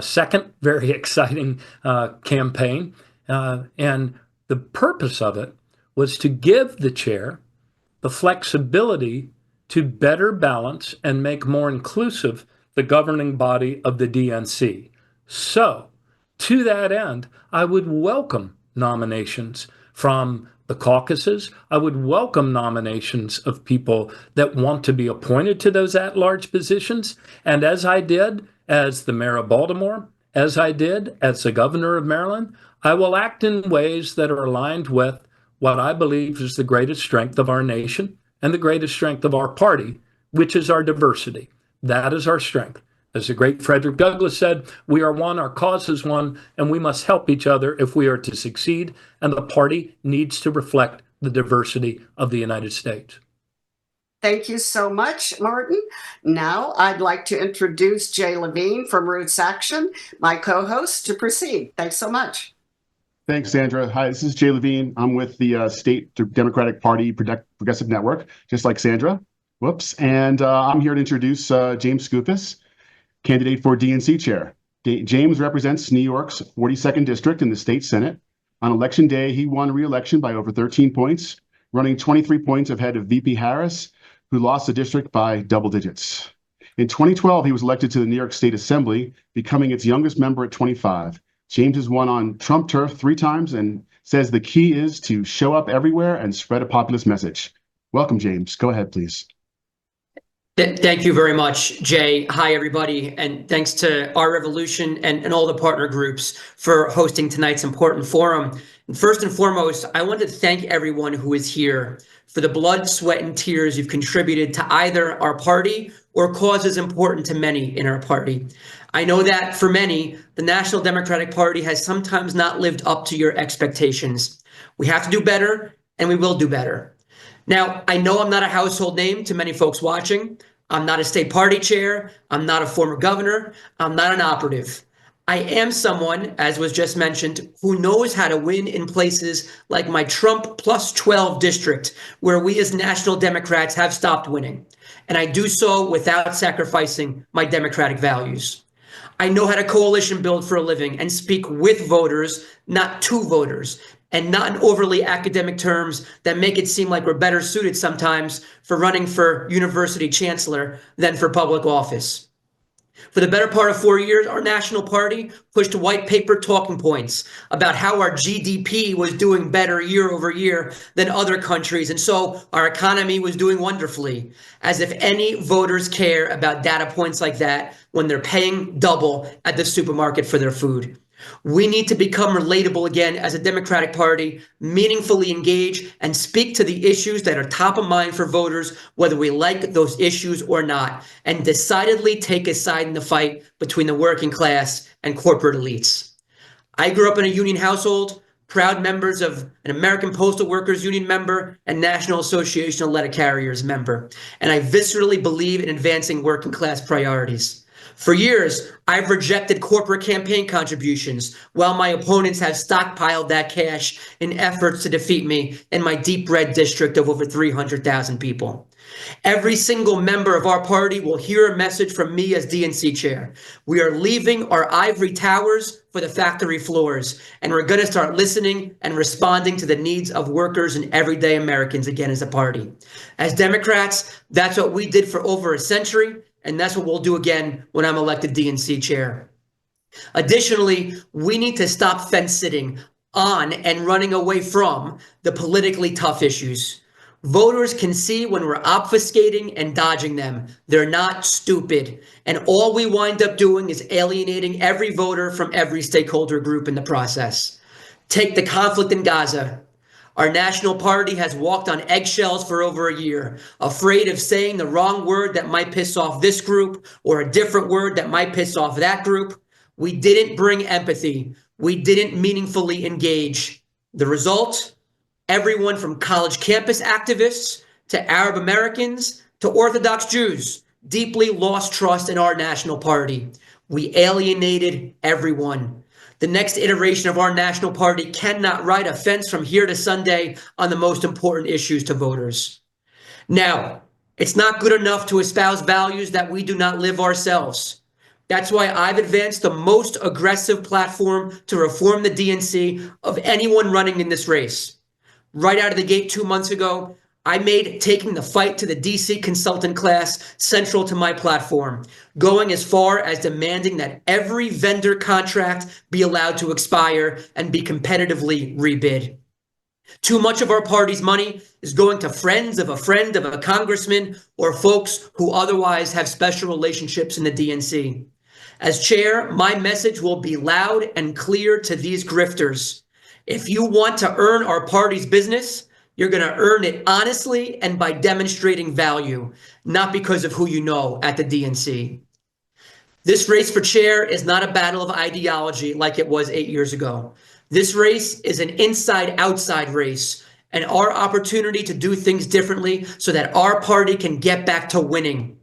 second very exciting campaign. And the purpose of it was to give the chair the flexibility to better balance and make more inclusive the governing body of the DNC. So, to that end, I would welcome nominations from the caucuses. I would welcome nominations of people that want to be appointed to those at-large positions. And as I did as the mayor of Baltimore, as I did as the governor of Maryland, I will act in ways that are aligned with what I believe is the greatest strength of our nation and the greatest strength of our party, which is our diversity. That is our strength. As the great Frederick Douglass said, we are one, our cause is one, and we must help each other if we are to succeed, and the party needs to reflect the diversity of the United States. Thank you so much, Martin. Now I'd like to introduce Jay Levine from Roots Action, my co-host, to proceed. Thanks so much. Thanks, Sandra. Hi, this is Jay Levine. I'm with the State Democratic Party Progressive Network, just like Sandra. Whoops. And I'm here to introduce James Skoufis, candidate for DNC chair. James represents New York's 42nd district in the state Senate. On election day, he won re-election by over 13 points, running 23 points ahead of VP Harris, who lost the district by double digits. In 2012, he was elected to the New York State Assembly, becoming its youngest member at 25. James has won on Trump turf 3 times and says the key is to show up everywhere and spread a populist message. Welcome, James. Go ahead, please. Thank you very much, Jay. Hi, everybody. And thanks to Our Revolution and all the partner groups for hosting tonight's important forum. And first and foremost, I want to thank everyone who is here for the blood, sweat, and tears you've contributed to either our party or causes important to many in our party. I know that for many, the National Democratic Party has sometimes not lived up to your expectations. We have to do better, and we will do better. Now, I know I'm not a household name to many folks watching. I'm not a state party chair. I'm not a former governor. I'm not an operative. I am someone, as was just mentioned, who knows how to win in places like my Trump plus 12 district, where we as National Democrats have stopped winning. And I do so without sacrificing my democratic values. I know how to coalition build for a living and speak with voters, not to voters, and not in overly academic terms that make it seem like we're better suited sometimes for running for university chancellor than for public office. For the better part of 4 years, our national party pushed white paper talking points about how our GDP was doing better year over year than other countries, and so our economy was doing wonderfully, as if any voters care about data points like that when they're paying double at the supermarket for their food. We need to become relatable again as a Democratic Party, meaningfully engage and speak to the issues that are top of mind for voters, whether we like those issues or not, and decidedly take a side in the fight between the working class and corporate elites. I grew up in a union household, proud members of an American Postal Workers Union member and National Association of Letter Carriers member, and I viscerally believe in advancing working class priorities. For years, I've rejected corporate campaign contributions while my opponents have stockpiled that cash in efforts to defeat me in my deep red district of over 300,000 people. Every single member of our party will hear a message from me as DNC chair. We are leaving our ivory towers for the factory floors, and we're going to start listening and responding to the needs of workers and everyday Americans again as a party. As Democrats, that's what we did for over a century, and that's what we'll do again when I'm elected DNC chair. Additionally, we need to stop fence sitting on and running away from the politically tough issues. Voters can see when we're obfuscating and dodging them. They're not stupid. And all we wind up doing is alienating every voter from every stakeholder group in the process. Take the conflict in Gaza. Our national party has walked on eggshells for over a year, afraid of saying the wrong word that might piss off this group or a different word that might piss off that group. We didn't bring empathy. We didn't meaningfully engage. The result? Everyone from college campus activists to Arab Americans to Orthodox Jews deeply lost trust in our national party. We alienated everyone. The next iteration of our national party cannot ride a fence from here to Sunday on the most important issues to voters. Now, it's not good enough to espouse values that we do not live ourselves. That's why I've advanced the most aggressive platform to reform the DNC of anyone running in this race. Right out of the gate 2 months ago, I made taking the fight to the DC consultant class central to my platform, going as far as demanding that every vendor contract be allowed to expire and be competitively rebid. Too much of our party's money is going to friends of a congressman or folks who otherwise have special relationships in the DNC. As chair, my message will be loud and clear to these grifters. If you want to earn our party's business, you're going to earn it honestly and by demonstrating value, not because of who you know at the DNC. This race for chair is not a battle of ideology like it was 8 years ago. This race is an inside-outside race, and our opportunity to do things differently so that our party can get back to winning.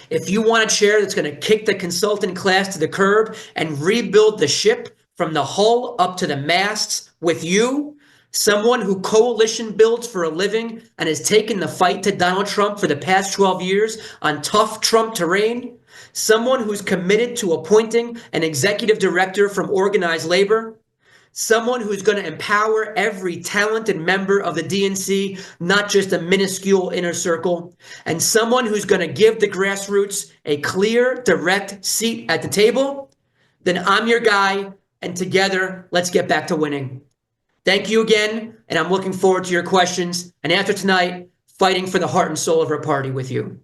If you want a chair that's going to kick the consultant class to the curb and rebuild the ship from the hull up to the masts with you, someone who coalition builds for a living and has taken the fight to Donald Trump for the past 12 years on tough Trump terrain, someone who's committed to appointing an executive director from organized labor, someone who's going to empower every talented member of the DNC, not just a minuscule inner circle, and someone who's going to give the grassroots a clear, direct seat at the table, then I'm your guy, and together, let's get back to winning. Thank you again, and I'm looking forward to your questions, and after tonight, fighting for the heart and soul of our party with you.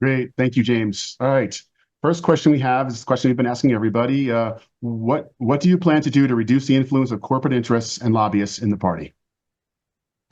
Great. Thank you, James. All right. First question we have is a question we've been asking everybody. What do you plan to do to reduce the influence of corporate interests and lobbyists in the party?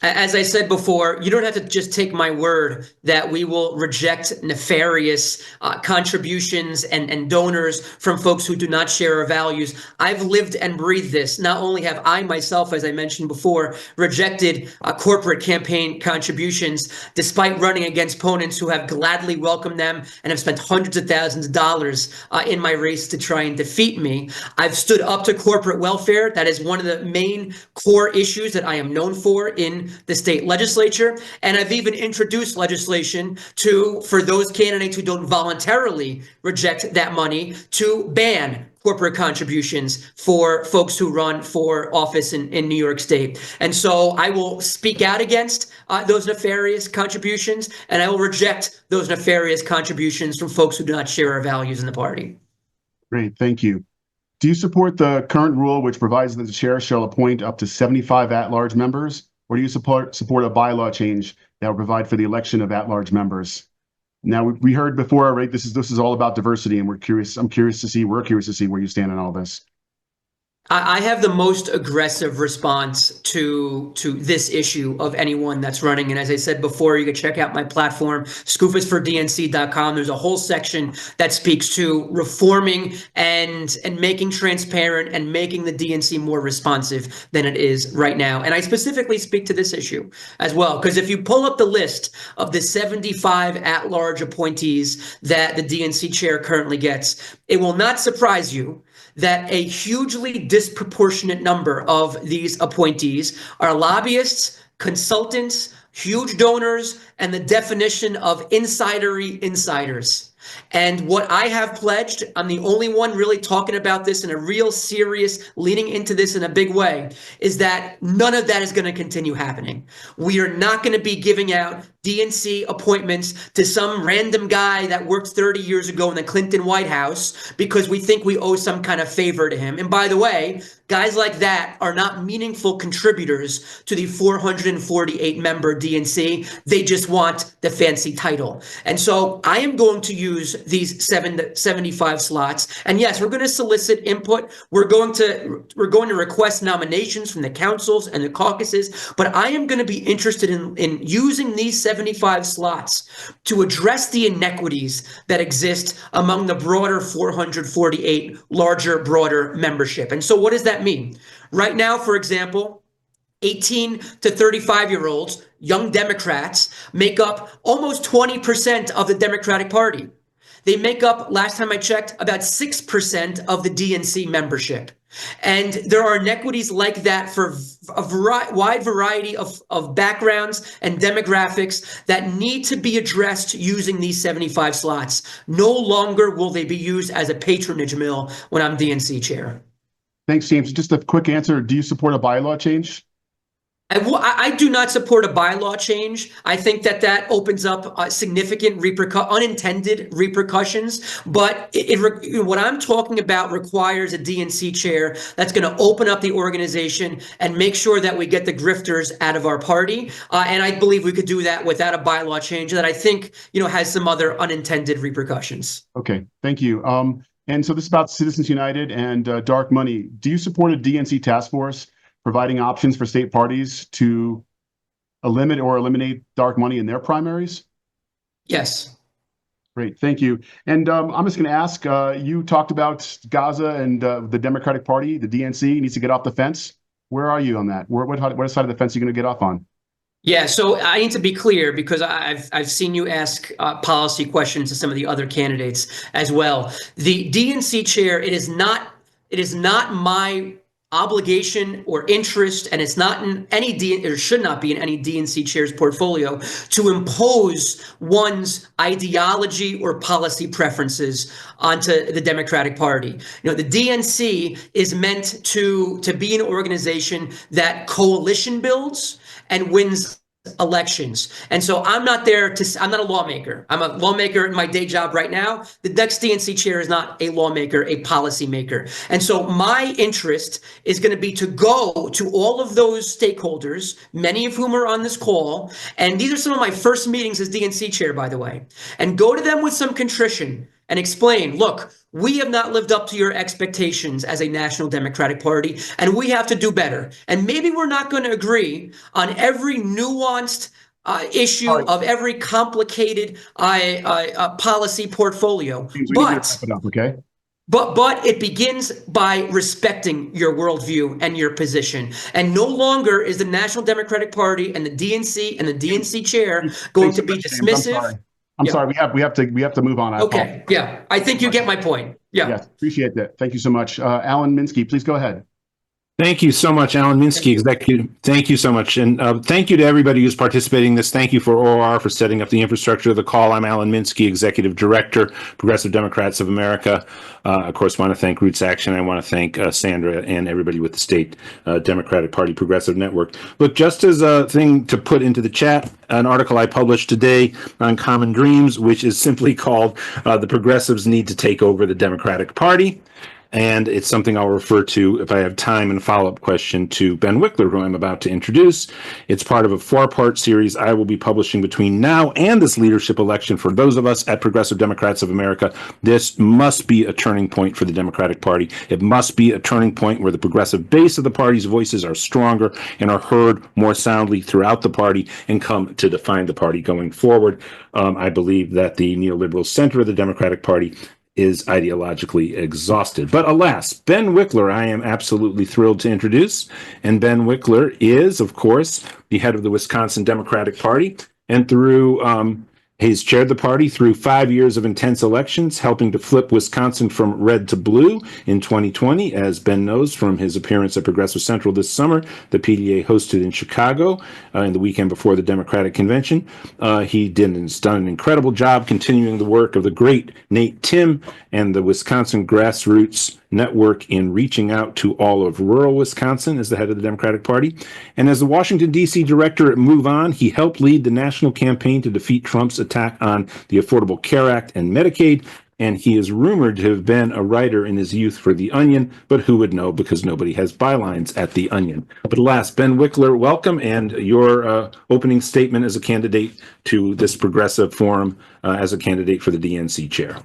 As I said before, you don't have to just take my word that we will reject nefarious contributions and donors from folks who do not share our values. I've lived and breathed this. Not only have I myself, as I mentioned before, rejected corporate campaign contributions, despite running against opponents who have gladly welcomed them and have spent hundreds of thousands of dollars in my race to try and defeat me. I've stood up to corporate welfare. That is one of the main core issues that I am known for in the state legislature. And I've even introduced legislation for those candidates who don't voluntarily reject that money, to ban corporate contributions for folks who run for office in New York State. And so I will speak out against those nefarious contributions, and I will reject those nefarious contributions from folks who do not share our values in the party. Great, thank you. Do you support the current rule which provides that the chair shall appoint up to 75 at-large members, or do you support a bylaw change that will provide for the election of at-large members? Now, we heard before, right? This is all about diversity, and we're curious to see where you stand on all this. I have the most aggressive response to this issue of anyone that's running. And as I said before, you can check out my platform, scoofusfordnc.com. There's a whole section that speaks to reforming and making transparent and making the DNC more responsive than it is right now. And I specifically speak to this issue as well, because if you pull up the list of the 75 at-large appointees that the DNC chair currently gets, it will not surprise you that a hugely disproportionate number of these appointees are lobbyists, consultants, huge donors, and the definition of insidery insiders. And what I have pledged, I'm the only one really talking about this in a real serious, leaning into this in a big way, is that none of that is going to continue happening. We are not going to be giving out DNC appointments to some random guy that worked 30 years ago in the Clinton White House because we think we owe some kind of favor to him. And by the way, guys like that are not meaningful contributors to the 448-member DNC. They just want the fancy title. And so I am going to use these 75 slots. And yes, we're going to solicit input. We're going to request nominations from the councils and the caucuses. But I am going to be interested in using these 75 slots to address the inequities that exist among the broader 448 larger, broader membership. And so what does that mean? Right now, for example, 18 to 35-year-olds, young Democrats, make up almost 20% of the Democratic Party. They make up, last time I checked, about 6% of the DNC membership. And there are inequities like that for a wide variety of backgrounds and demographics that need to be addressed using these 75 slots. No longer will they be used as a patronage mill when I'm DNC chair. Thanks, James. Just a quick answer. Do you support a bylaw change? I do not support a bylaw change. I think that opens up significant unintended repercussions. But what I'm talking about requires a DNC chair that's going to open up the organization and make sure that we get the grifters out of our party. And I believe we could do that without a bylaw change that I think has some other unintended repercussions. Okay, thank you. And so this is about Citizens United and dark money. Do you support a DNC task force providing options for state parties to eliminate dark money in their primaries? Yes. Great, thank you. And I'm just going to ask, you talked about Gaza and the Democratic Party, the DNC needs to get off the fence. Where are you on that? What side of the fence are you going to get off on? Yeah, so I need to be clear because I've seen you ask policy questions to some of the other candidates as well. The DNC chair, it is not my obligation or interest, and it's not in or should not be in any DNC chair's portfolio to impose one's ideology or policy preferences onto the Democratic Party. The DNC is meant to be an organization that coalition builds and wins elections. And so I'm not a lawmaker. I'm a lawmaker in my day job right now. The next DNC chair is not a lawmaker, a policy maker. And so my interest is going to be to go to all of those stakeholders, many of whom are on this call. And these are some of my first meetings as DNC chair, by the way, and go to them with some contrition and explain, look, we have not lived up to your expectations as a national Democratic Party, and we have to do better. And maybe we're not going to agree on every nuanced issue of every complicated policy portfolio. But it begins by respecting your worldview and your position. And no longer is the National Democratic Party and the DNC and the DNC chair going to be dismissive. I'm sorry. We have to move on. Okay. Yeah. I think you get my point. Yeah. Yes. Appreciate that. Thank you so much. Alan Minsky, please go ahead. Thank you so much, Alan Minsky, executive. Thank you so much. And thank you to everybody who's participating in this. Thank you for OR for setting up the infrastructure of the call. I'm Alan Minsky, Executive Director, Progressive Democrats of America. Of course, want to thank Roots Action. I want to thank Sandra and everybody with the State Democratic Party Progressive Network. Look, just as a thing to put into the chat, an article I published today on Common Dreams, which is simply called The Progressives Need to Take Over the Democratic Party. And it's something I'll refer to, if I have time, in a follow-up question to Ben Wickler, who I'm about to introduce. It's part of a 4-part series I will be publishing between now and this leadership election. For those of us at Progressive Democrats of America, this must be a turning point for the Democratic Party. It must be a turning point where the progressive base of the party's voices are stronger and are heard more soundly throughout the party and come to define the party going forward. I believe that the neoliberal center of the Democratic Party is ideologically exhausted. But alas, Ben Wickler, I am absolutely thrilled to introduce. And Ben Wickler is, of course, the head of the Wisconsin Democratic Party. And he's chaired the party through 5 years of intense elections, helping to flip Wisconsin from red to blue in 2020. As Ben knows from his appearance at Progressive Central this summer, the PDA hosted in Chicago in the weekend before the Democratic Convention. He has done an incredible job continuing the work of the great Nate Tim and the Wisconsin Grassroots Network in reaching out to all of rural Wisconsin as the head of the Democratic Party. And as the Washington, D.C. director at Move On, he helped lead the national campaign to defeat Trump's attack on the Affordable Care Act and Medicaid. And he is rumored to have been a writer in his youth for The Onion, but who would know, because nobody has bylines at The Onion. But alas, Ben Wickler, welcome, and your opening statement as a candidate to this progressive forum as a candidate for the DNC chair.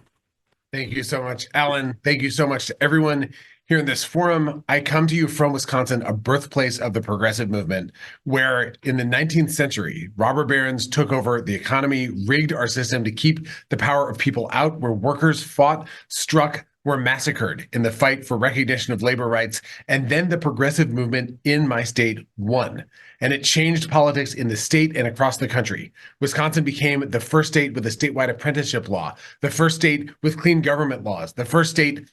Thank you so much, Alan. Thank you so much to everyone here in this forum. I come to you from Wisconsin, a birthplace of the progressive movement, where in the 19th century, robber barons took over the economy, rigged our system to keep the power of people out, where workers fought, struck, were massacred in the fight for recognition of labor rights. And then the progressive movement in my state won. And it changed politics in the state and across the country. Wisconsin became the first state with a statewide apprenticeship law, the first state with clean government laws, the first state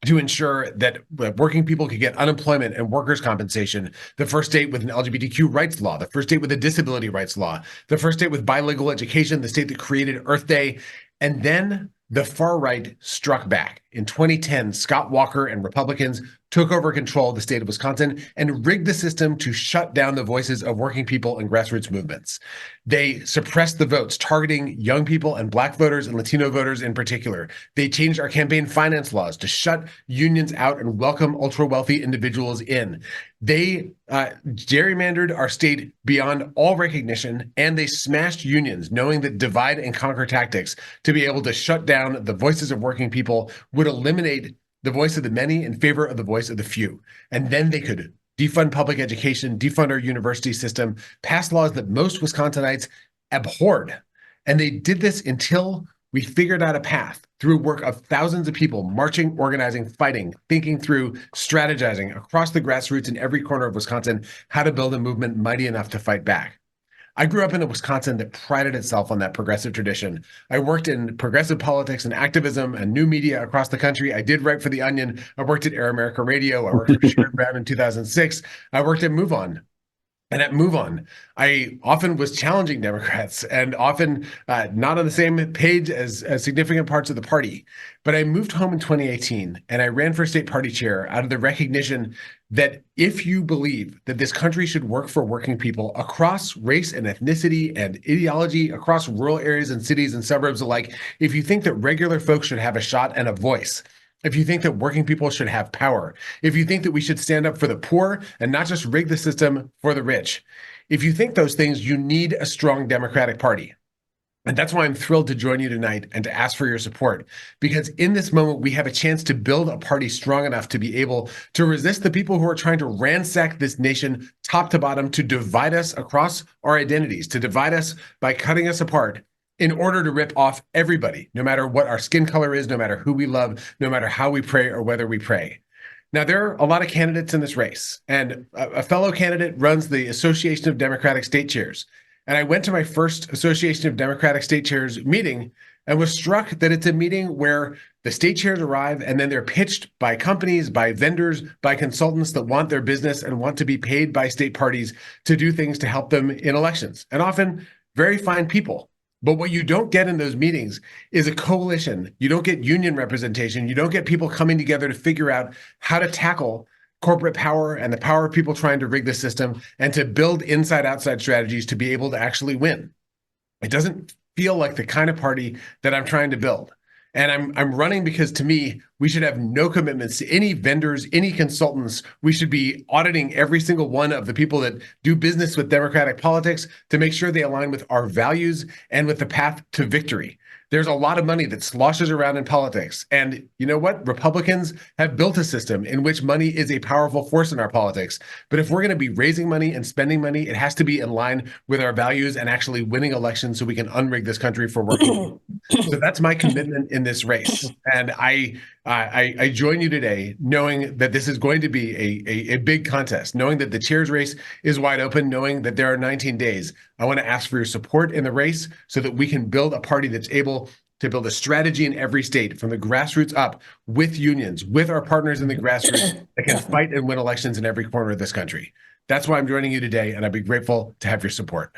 to ensure that working people could get unemployment and workers' compensation, the first state with an LGBTQ rights law, the first state with a disability rights law, the first state with bilingual education, the state that created Earth Day. And then the far right struck back. In 2010, Scott Walker and Republicans took over control of the state of Wisconsin and rigged the system to shut down the voices of working people and grassroots movements. They suppressed the votes, targeting young people and Black voters and Latino voters in particular. They changed our campaign finance laws to shut unions out and welcome ultra-wealthy individuals in. They gerrymandered our state beyond all recognition, and they smashed unions, knowing that divide and conquer tactics to be able to shut down the voices of working people would eliminate the voice of the many in favor of the voice of the few. And then they could defund public education, defund our university system, pass laws that most Wisconsinites abhorred. And they did this until we figured out a path through work of thousands of people marching, organizing, fighting, thinking through, strategizing across the grassroots in every corner of Wisconsin, how to build a movement mighty enough to fight back. I grew up in a Wisconsin that prided itself on that progressive tradition. I worked in progressive politics and activism and new media across the country. I did write for The Onion. I worked at Air America Radio. I worked for Sherrod Brown in 2006. I worked at Move On. And at Move On, I often was challenging Democrats and often not on the same page as significant parts of the party. But I moved home in 2018 and I ran for state party chair out of the recognition that if you believe that this country should work for working people across race and ethnicity and ideology, across rural areas and cities and suburbs alike, if you think that regular folks should have a shot and a voice, if you think that working people should have power, if you think that we should stand up for the poor and not just rig the system for the rich, if you think those things, you need a strong Democratic Party. And that's why I'm thrilled to join you tonight and to ask for your support, because in this moment, we have a chance to build a party strong enough to be able to resist the people who are trying to ransack this nation top to bottom, to divide us across our identities, to divide us by cutting us apart in order to rip off everybody, no matter what our skin color is, no matter who we love, no matter how we pray or whether we pray. Now, there are a lot of candidates in this race, and a fellow candidate runs the Association of Democratic State Chairs. And I went to my first Association of Democratic State Chairs meeting and was struck that it's a meeting where the state chairs arrive and then they're pitched by companies, by vendors, by consultants that want their business and want to be paid by state parties to do things to help them in elections, and often very fine people. But what you don't get in those meetings is a coalition. You don't get union representation. You don't get people coming together to figure out how to tackle corporate power and the power of people trying to rig the system and to build inside-outside strategies to be able to actually win. It doesn't feel like the kind of party that I'm trying to build. And I'm running because, to me, we should have no commitments to any vendors, any consultants. We should be auditing every single one of the people that do business with democratic politics to make sure they align with our values and with the path to victory. There's a lot of money that sloshes around in politics. And you know what? Republicans have built a system in which money is a powerful force in our politics. But if we're going to be raising money and spending money, it has to be in line with our values and actually winning elections so we can unrig this country for working people. So that's my commitment in this race. And I join you today knowing that this is going to be a big contest, knowing that the chair's race is wide open, knowing that there are 19 days. I want to ask for your support in the race so that we can build a party that's able to build a strategy in every state from the grassroots up with unions, with our partners in the grassroots that can fight and win elections in every corner of this country. That's why I'm joining you today, and I'd be grateful to have your support.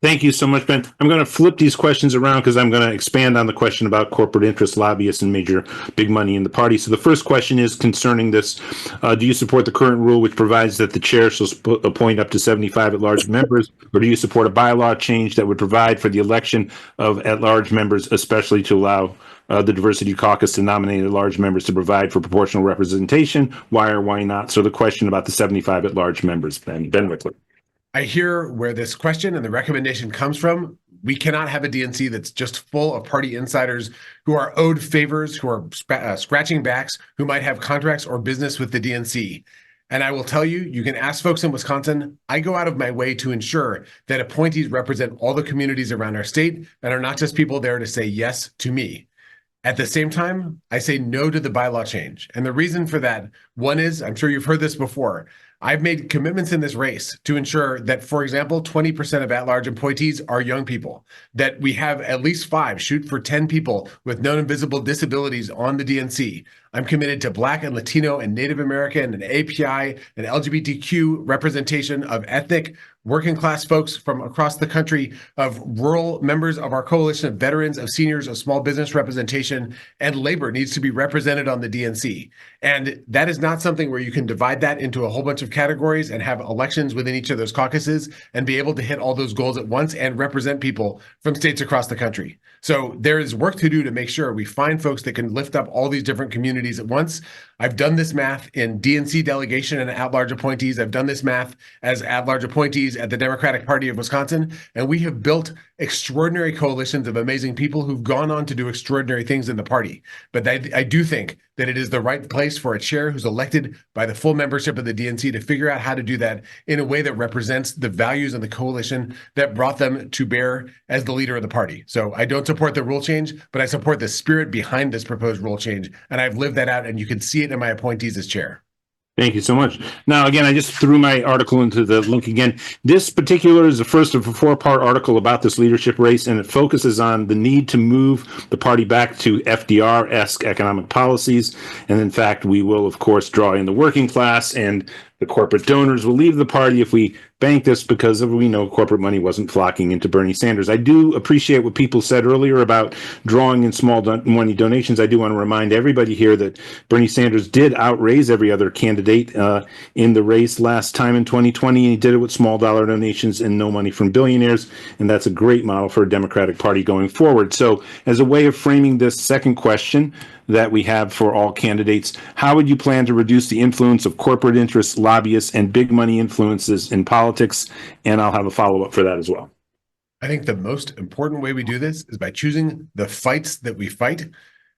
Thank you so much, Ben. I'm going to flip these questions around because I'm going to expand on the question about corporate interest, lobbyists, and major big money in the party. So the first question is concerning this. Do you support the current rule which provides that the chair shall appoint up to 75 at-large members, or do you support a bylaw change that would provide for the election of at-large members, especially to allow the diversity caucus to nominate at-large members to provide for proportional representation? Why or why not? So the question about the 75 at-large members, Ben Wickler. I hear where this question and the recommendation comes from. We cannot have a DNC that's just full of party insiders who are owed favors, who are scratching backs, who might have contracts or business with the DNC. And I will tell you, you can ask folks in Wisconsin, I go out of my way to ensure that appointees represent all the communities around our state and are not just people there to say yes to me. At the same time, I say no to the bylaw change. And the reason for that, one is, I'm sure you've heard this before, I've made commitments in this race to ensure that, for example, 20% of at-large appointees are young people, that we have at least 5, shoot for 10 people with known and visible disabilities on the DNC. I'm committed to Black and Latino and Native American and API and LGBTQ representation of ethnic, working class folks from across the country, of rural members of our coalition, of veterans, of seniors, of small business representation, and labor needs to be represented on the DNC. And that is not something where you can divide that into a whole bunch of categories and have elections within each of those caucuses and be able to hit all those goals at once and represent people from states across the country. So there is work to do to make sure we find folks that can lift up all these different communities at once. I've done this math in DNC delegation and at-large appointees. I've done this math as at-large appointees at the Democratic Party of Wisconsin, and we have built extraordinary coalitions of amazing people who've gone on to do extraordinary things in the party. But I do think that it is the right place for a chair who's elected by the full membership of the DNC to figure out how to do that in a way that represents the values of the coalition that brought them to bear as the leader of the party. So I don't support the rule change, but I support the spirit behind this proposed rule change. And I've lived that out, and you can see it in my appointees as chair. Thank you so much. Now, again, I just threw my article into the link again. This particular is the first of a 4-part article about this leadership race, and it focuses on the need to move the party back to FDR-esque economic policies. And in fact, we will, of course, draw in the working class, and the corporate donors will leave the party if we bank this, because we know corporate money wasn't flocking into Bernie Sanders. I do appreciate what people said earlier about drawing in small money donations. I do want to remind everybody here that Bernie Sanders did outraise every other candidate in the race last time in 2020. And he did it with small dollar donations and no money from billionaires. And that's a great model for a Democratic Party going forward. So as a way of framing this second question that we have for all candidates, how would you plan to reduce the influence of corporate interests, lobbyists, and big money influences in politics? And I'll have a follow-up for that as well. I think the most important way we do this is by choosing the fights that we fight,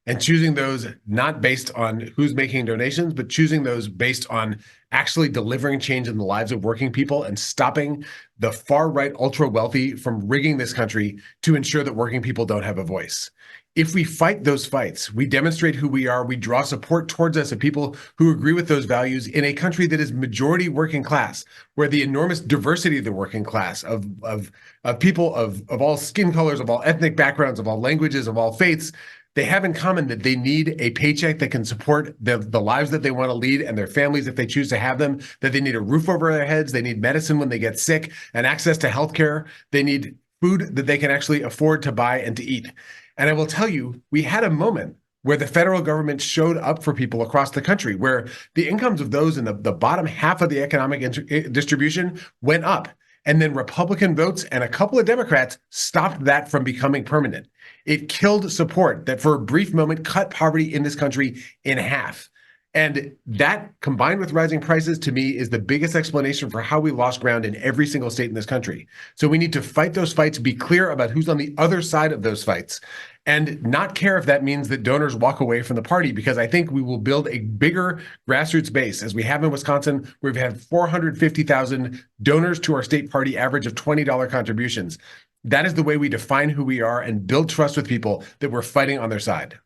and choosing those not based on who's making donations, but choosing those based on actually delivering change in the lives of working people and stopping the far right ultra wealthy from rigging this country to ensure that working people don't have a voice. if we fight those fights, we demonstrate who we are, we draw support towards us of people who agree with those values in a country that is majority working class, where the enormous diversity of the working class of people of all skin colors, of all ethnic backgrounds, of all languages, of all faiths, they have in common that they need a paycheck that can support the lives that they want to lead and their families if they choose to have them, that they need a roof over their heads, they need medicine when they get sick and access to healthcare, they need food that they can actually afford to buy and to eat. And I will tell you, we had a moment where the federal government showed up for people across the country, where the incomes of those in the bottom half of the economic distribution went up. And then Republican votes and a couple of Democrats stopped that from becoming permanent. It killed support that for a brief moment cut poverty in this country in half. And that, combined with rising prices, to me, is the biggest explanation for how we lost ground in every single state in this country. So we need to fight those fights, be clear about who's on the other side of those fights, and not care if that means that donors walk away from the party, because I think we will build a bigger grassroots base, as we have in Wisconsin, where we've had 450,000 donors to our state party, average of $20 contributions. That is the way we define who we are and build trust with people that we're fighting on their side.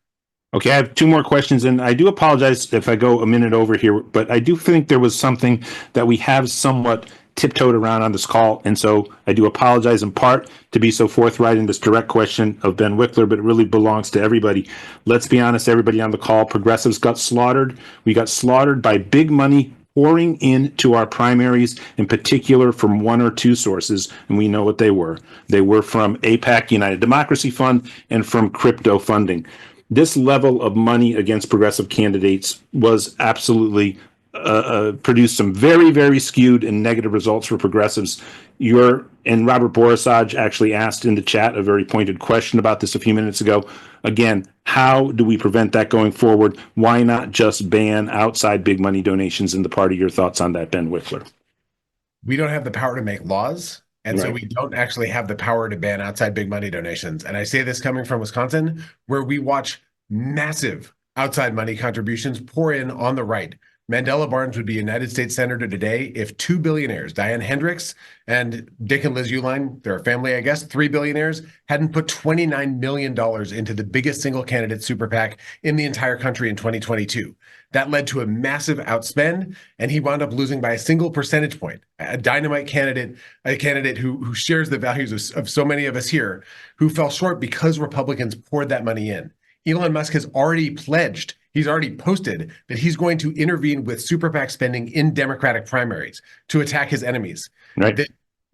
Okay, I have two more questions, and I do apologize if I go a minute over here, but I do think there was something that we have somewhat tiptoed around on this call, and so I do apologize in part to be so forthright in this direct question of Ben Wickler, but it really belongs to everybody. Let's be honest, everybody on the call, progressives got slaughtered. We got slaughtered by big money pouring into our primaries, in particular from one or two sources, and we know what they were. They were from AIPAC, United Democracy Fund, and from crypto funding. This level of money against progressive candidates was absolutely produced some very, very skewed and negative results for progressives. And Robert Borisaj actually asked in the chat a very pointed question about this a few minutes ago. Again, how do we prevent that going forward? Why not just ban outside big money donations in the party? Your thoughts on that, Ben Wickler? We don't have the power to make laws. And so Right. we don't actually have the power to ban outside big money donations. And I say this coming from Wisconsin, where we watch massive outside money contributions pour in on the right. Mandela Barnes would be United States Senator today if two billionaires, Diane Hendricks and Dick and Liz Uihlein, they're a family, I guess, three billionaires, hadn't put $29 million into the biggest single candidate super PAC in the entire country in 2022. That led to a massive outspend, and he wound up losing by a single percentage point. A dynamite candidate, a candidate who shares the values of so many of us here, who fell short because Republicans poured that money in. Elon Musk has already pledged, he's already posted that he's going to intervene with super PAC spending in Democratic primaries to attack his enemies. Right.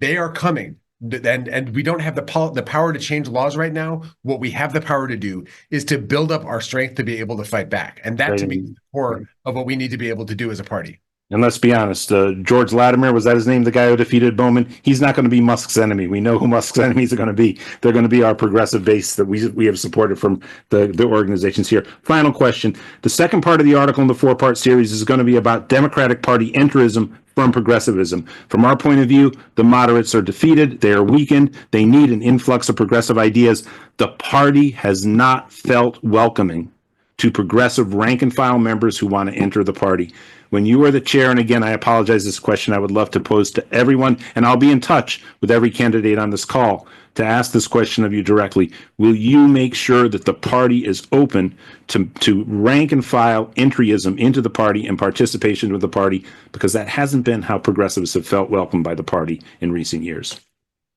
They are coming. And we don't have the power to change laws right now. What we have the power to do is to build up our strength to be able to fight back. And that, to me, is the core of what we need to be able to do as a party. And let's be honest, George Latimer, was that his name, the guy who defeated Bowman? He's not going to be Musk's enemy. We know who Musk's enemies are going to be. They're going to be our progressive base that we have supported from the organizations here. Final question. The second part of the article in the four-part series is going to be about Democratic Party entrism from progressivism. From our point of view, the moderates are defeated. They are weakened. They need an influx of progressive ideas. The party has not felt welcoming to progressive rank and file members who want to enter the party. When you are the chair, and again, I apologize, this question I would love to pose to everyone, and I'll be in touch with every candidate on this call to ask this question of you directly. Will you make sure that the party is open to rank and file entryism into the party and participation with the party? Because that hasn't been how progressives have felt welcomed by the party in recent years.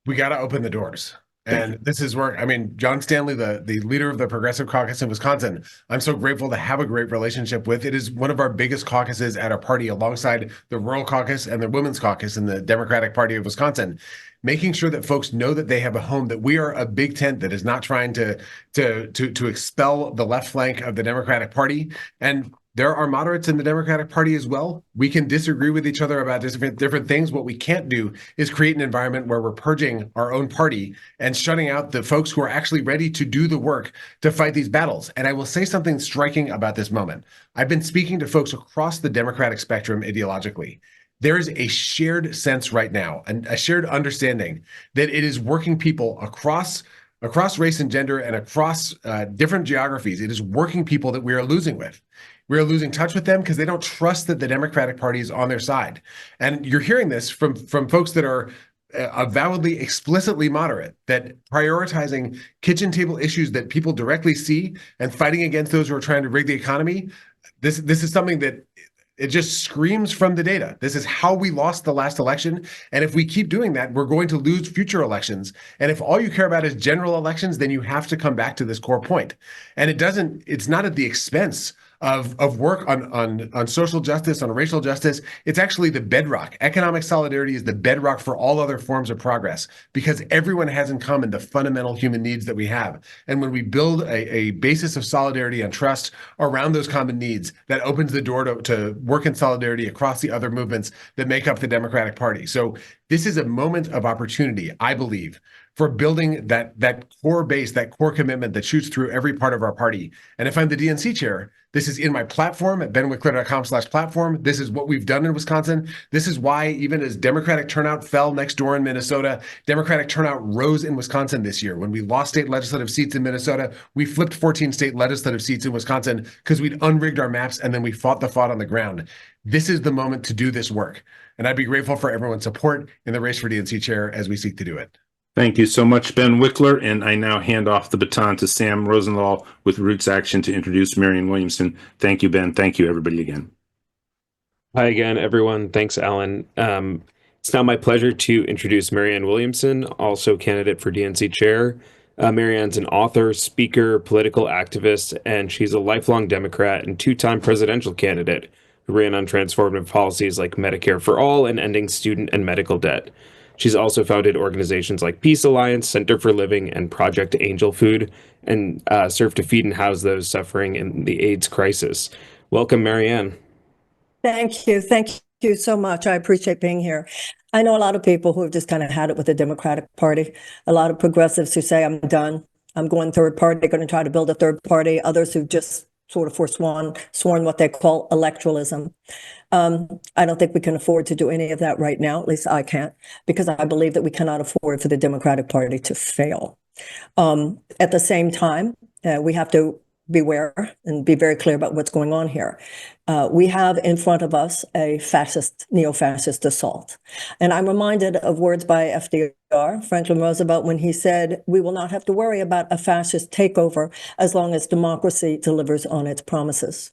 We got to open the doors. And this is where, I mean, John Stanley, the leader of the Progressive Caucus in Wisconsin, I'm so grateful to have a great relationship with. It is one of our biggest caucuses at our party, alongside the Rural Caucus and the Women's Caucus in the Democratic Party of Wisconsin, making sure that folks know that they have a home, that we are a big tent that is not trying to expel the left flank of the Democratic Party. And there are moderates in the Democratic Party as well. We can disagree with each other about different things. What we can't do is create an environment where we're purging our own party and shutting out the folks who are actually ready to do the work to fight these battles. And I will say something striking about this moment. I've been speaking to folks across the Democratic spectrum ideologically. There is a shared sense right now, and a shared understanding that it is working people across race and gender and across different geographies. It is working people that we are losing with. We are losing touch with them because they don't trust that the Democratic Party is on their side. And you're hearing this from folks that are avowedly, explicitly moderate, that prioritizing kitchen table issues that people directly see and fighting against those who are trying to rig the economy, this is something that it just screams from the data. This is how we lost the last election. And if we keep doing that, we're going to lose future elections. And if all you care about is general elections, then you have to come back to this core point. And it's not at the expense of work on social justice, on racial justice. It's actually the bedrock. Economic solidarity is the bedrock for all other forms of progress, because everyone has in common the fundamental human needs that we have. And when we build a basis of solidarity and trust around those common needs, that opens the door to work in solidarity across the other movements that make up the Democratic Party. So this is a moment of opportunity, I believe, for building that core base, that core commitment that shoots through every part of our party. And if I'm the DNC chair, this is in my platform at benwickler.com/platform. This is what we've done in Wisconsin. This is why, even as Democratic turnout fell next door in Minnesota, Democratic turnout rose in Wisconsin this year. When we lost state legislative seats in Minnesota, we flipped 14 state legislative seats in Wisconsin because we'd unrigged our maps and then we fought the fight on the ground. This is the moment to do this work. And I'd be grateful for everyone's support in the race for DNC chair as we seek to do it. Thank you so much, Ben Wickler. And I now hand off the baton to Sam Rosenthal with Roots Action to introduce Marianne Williamson. Thank you, Ben. Thank you, everybody, again. Hi again, everyone. Thanks, Alan. It's now my pleasure to introduce Marianne Williamson, also candidate for DNC chair. Marianne's an author, speaker, political activist, and she's a lifelong Democrat and two-time presidential candidate who ran on transformative policies like Medicare for All and ending student and medical debt. She's also founded organizations like Peace Alliance, Center for Living, and Project Angel Food, and served to feed and house those suffering in the AIDS crisis. Welcome, Marianne. Thank you. Thank you so much. I appreciate being here. I know a lot of people who have just kind of had it with the Democratic Party, a lot of progressives who say, I'm done. I'm going third party, going to try to build a third party. Others who just sort of sworn what they call electoralism. I don't think we can afford to do any of that right now. At least I can't, because I believe that we cannot afford for the Democratic Party to fail. At the same time, we have to beware and be very clear about what's going on here. We have in front of us a neo-fascist assault. And I'm reminded of words by FDR, Franklin Roosevelt, when he said, we will not have to worry about a fascist takeover as long as democracy delivers on its promises.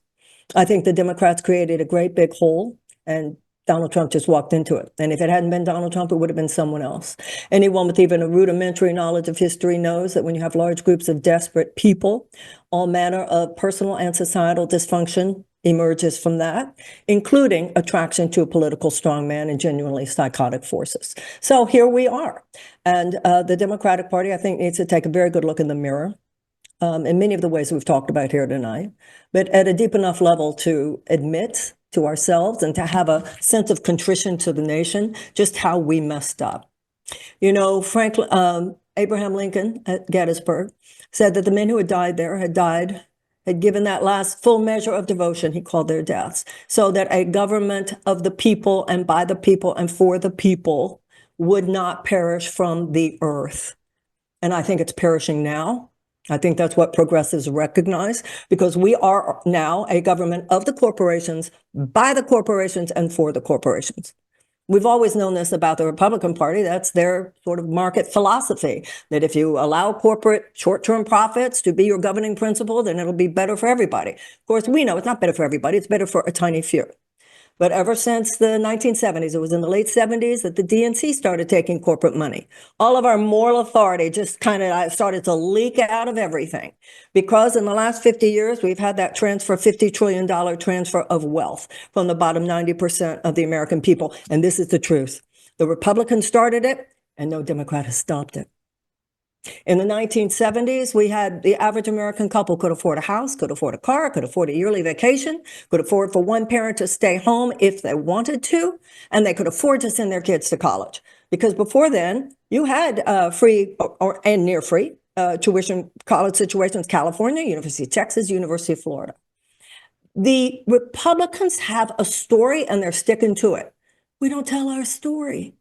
I think the Democrats created a great big hole, and Donald Trump just walked into it. And if it hadn't been Donald Trump, it would have been someone else. Anyone with even a rudimentary knowledge of history knows that when you have large groups of desperate people, all manner of personal and societal dysfunction emerges from that, including attraction to a political strongman and genuinely psychotic forces. So here we are. And the Democratic Party, I think, needs to take a very good look in the mirror in many of the ways we've talked about here tonight, but at a deep enough level to admit to ourselves and to have a sense of contrition to the nation, just how we messed up. You know, Abraham Lincoln at Gettysburg said that the men who had died there had given that last full measure of devotion, he called their deaths, so that a government of the people and by the people and for the people would not perish from the earth. And I think it's perishing now. I think that's what progressives recognize, because we are now a government of the corporations, by the corporations, and for the corporations. We've always known this about the Republican Party. That's their sort of market philosophy, that if you allow corporate short-term profits to be your governing principle, then it'll be better for everybody. Of course, we know it's not better for everybody. It's better for a tiny few. But ever since the 1970s, it was in the late 70s that the DNC started taking corporate money. All of our moral authority just kind of started to leak out of everything, because in the last 50 years, we've had that $50 trillion transfer of wealth from the bottom 90% of the American people. And this is the truth. The Republicans started it, and no Democrat has stopped it. In the 1970s, we had the average American couple could afford a house, could afford a car, could afford a yearly vacation, could afford for one parent to stay home if they wanted to, and they could afford to send their kids to college. Because before then, you had free and near free tuition college situations, California, University of Texas, University of Florida. The Republicans have a story and they're sticking to it. We don't tell our story.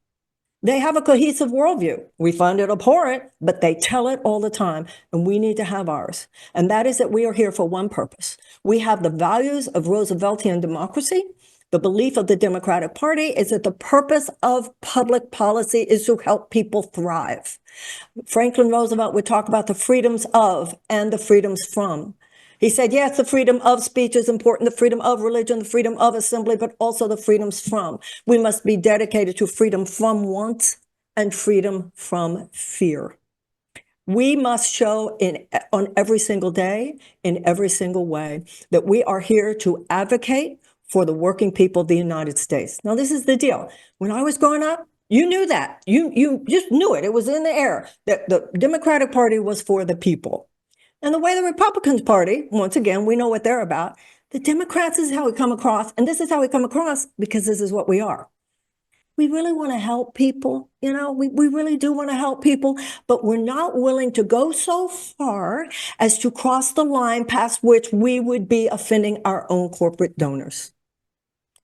They have a cohesive worldview. We find it abhorrent, but they tell it all the time, and we need to have ours. And that is that we are here for one purpose. We have the values of Rooseveltian democracy, The belief of the Democratic Party is that the purpose of public policy is to help people thrive. Franklin Roosevelt would talk about the freedoms of and the freedoms from. He said, yes, the freedom of speech is important, the freedom of religion, the freedom of assembly, but also the freedoms from. We must be dedicated to freedom from want and freedom from fear. We must show on every single day, in every single way, that we are here to advocate for the working people of the United States. Now, this is the deal. When I was growing up, you knew that. You just knew it. It was in the air that the Democratic Party was for the people. And the way the Republican Party, once again, we know what they're about. The Democrats is how we come across, and this is how we come across because this is what we are. We really want to help people, we really do want to help people, but we're not willing to go so far as to cross the line past which we would be offending our own corporate donors.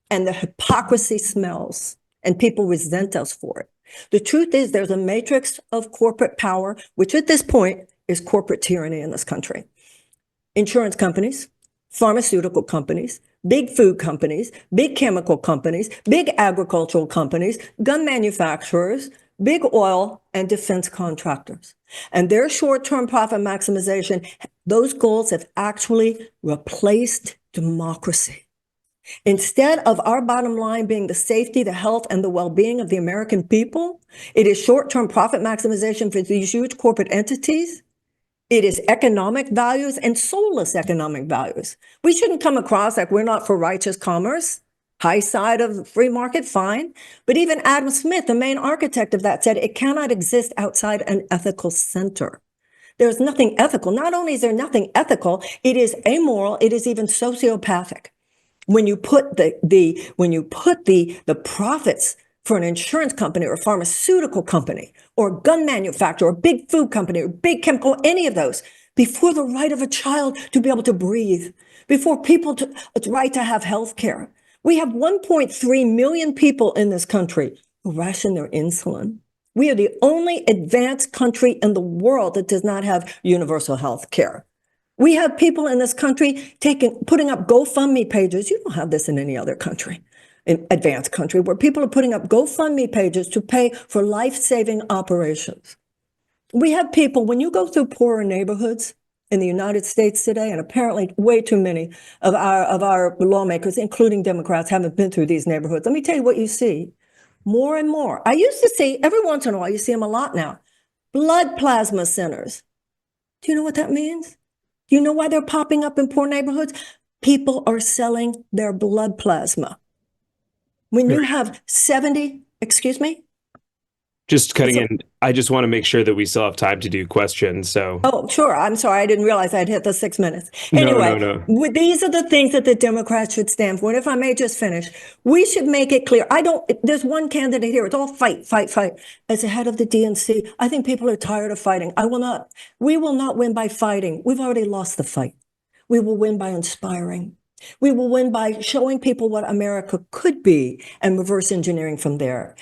And the hypocrisy smells, and people resent us for it. The truth is there's a matrix of corporate power, which at this point is corporate tyranny in this country. Insurance companies, pharmaceutical companies, big food companies, big chemical companies, big agricultural companies, gun manufacturers, big oil, and defense contractors. And their short-term profit maximization, those goals have actually replaced democracy. Instead of our bottom line being the safety, the health, and the well-being of the American people, it is short-term profit maximization for these huge corporate entities. It is economic values and soulless economic values. We shouldn't come across like we're not for righteous commerce. High side of the free market, fine. But even Adam Smith, the main architect of that, said it cannot exist outside an ethical center. There's nothing ethical. Not only is there nothing ethical, it is amoral, it is even sociopathic. When you put the profits for an insurance company or a pharmaceutical company or a gun manufacturer or a big food company or big chemical, any of those, before the right of a child to be able to breathe, before people's right to have health care. We have 1.3 million people in this country who ration their insulin. We are the only advanced country in the world that does not have universal health care. We have people in this country putting up GoFundMe pages. You don't have this in any other country, in advanced country, where people are putting up GoFundMe pages to pay for life-saving operations. We have people, when you go through poorer neighborhoods in the United States today, and apparently way too many of our lawmakers, including Democrats, haven't been through these neighborhoods. Let me tell you what you see. More and more. I used to see, every once in a while, you see them a lot now, blood plasma centers. Do you know what that means? Do you know why they're popping up in poor neighborhoods? People are selling their blood plasma. When you have 70, excuse me? Just cutting in, I just want to make sure that we still have time to do questions. So, oh, sure. I'm sorry. I didn't realize I'd hit the 6 minutes. No, Anyway, no. These are the things that the Democrats should stand for. And if I may just finish, we should make it clear. There's one candidate here. It's all fight, fight, fight. As the head of the DNC, I think people are tired of fighting. We will not win by fighting. We've already lost the fight. We will win by inspiring. We will win by showing people what America could be and reverse engineering from there.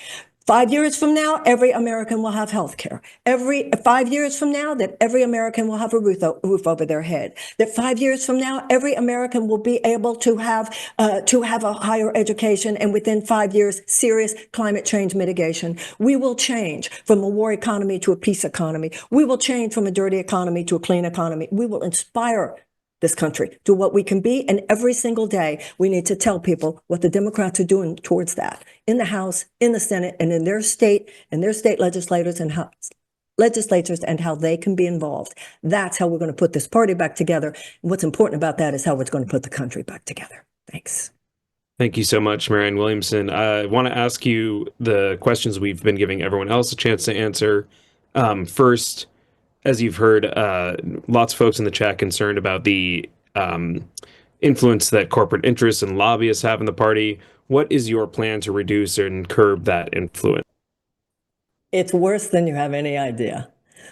5 years from now, every American will have health care. 5 years from now, that every American will have a roof over their head. That 5 years from now, every American will be able to have a higher education, and within 5 years, serious climate change mitigation. We will change from a war economy to a peace economy. We will change from a dirty economy to a clean economy. We will inspire this country to what we can be. And every single day, we need to tell people what the Democrats are doing towards that in the House, in the Senate, and in their state legislators and how they can be involved. That's how we're going to put this party back together. And what's important about that is how it's going to put the country back together. Thanks. Thank you so much, Marianne Williamson. I want to ask you the questions we've been giving everyone else a chance to answer. First, as you've heard, lots of folks in the chat concerned about the influence that corporate interests and lobbyists have in the party. What is your plan to reduce and curb that influence? It's worse than you have any idea.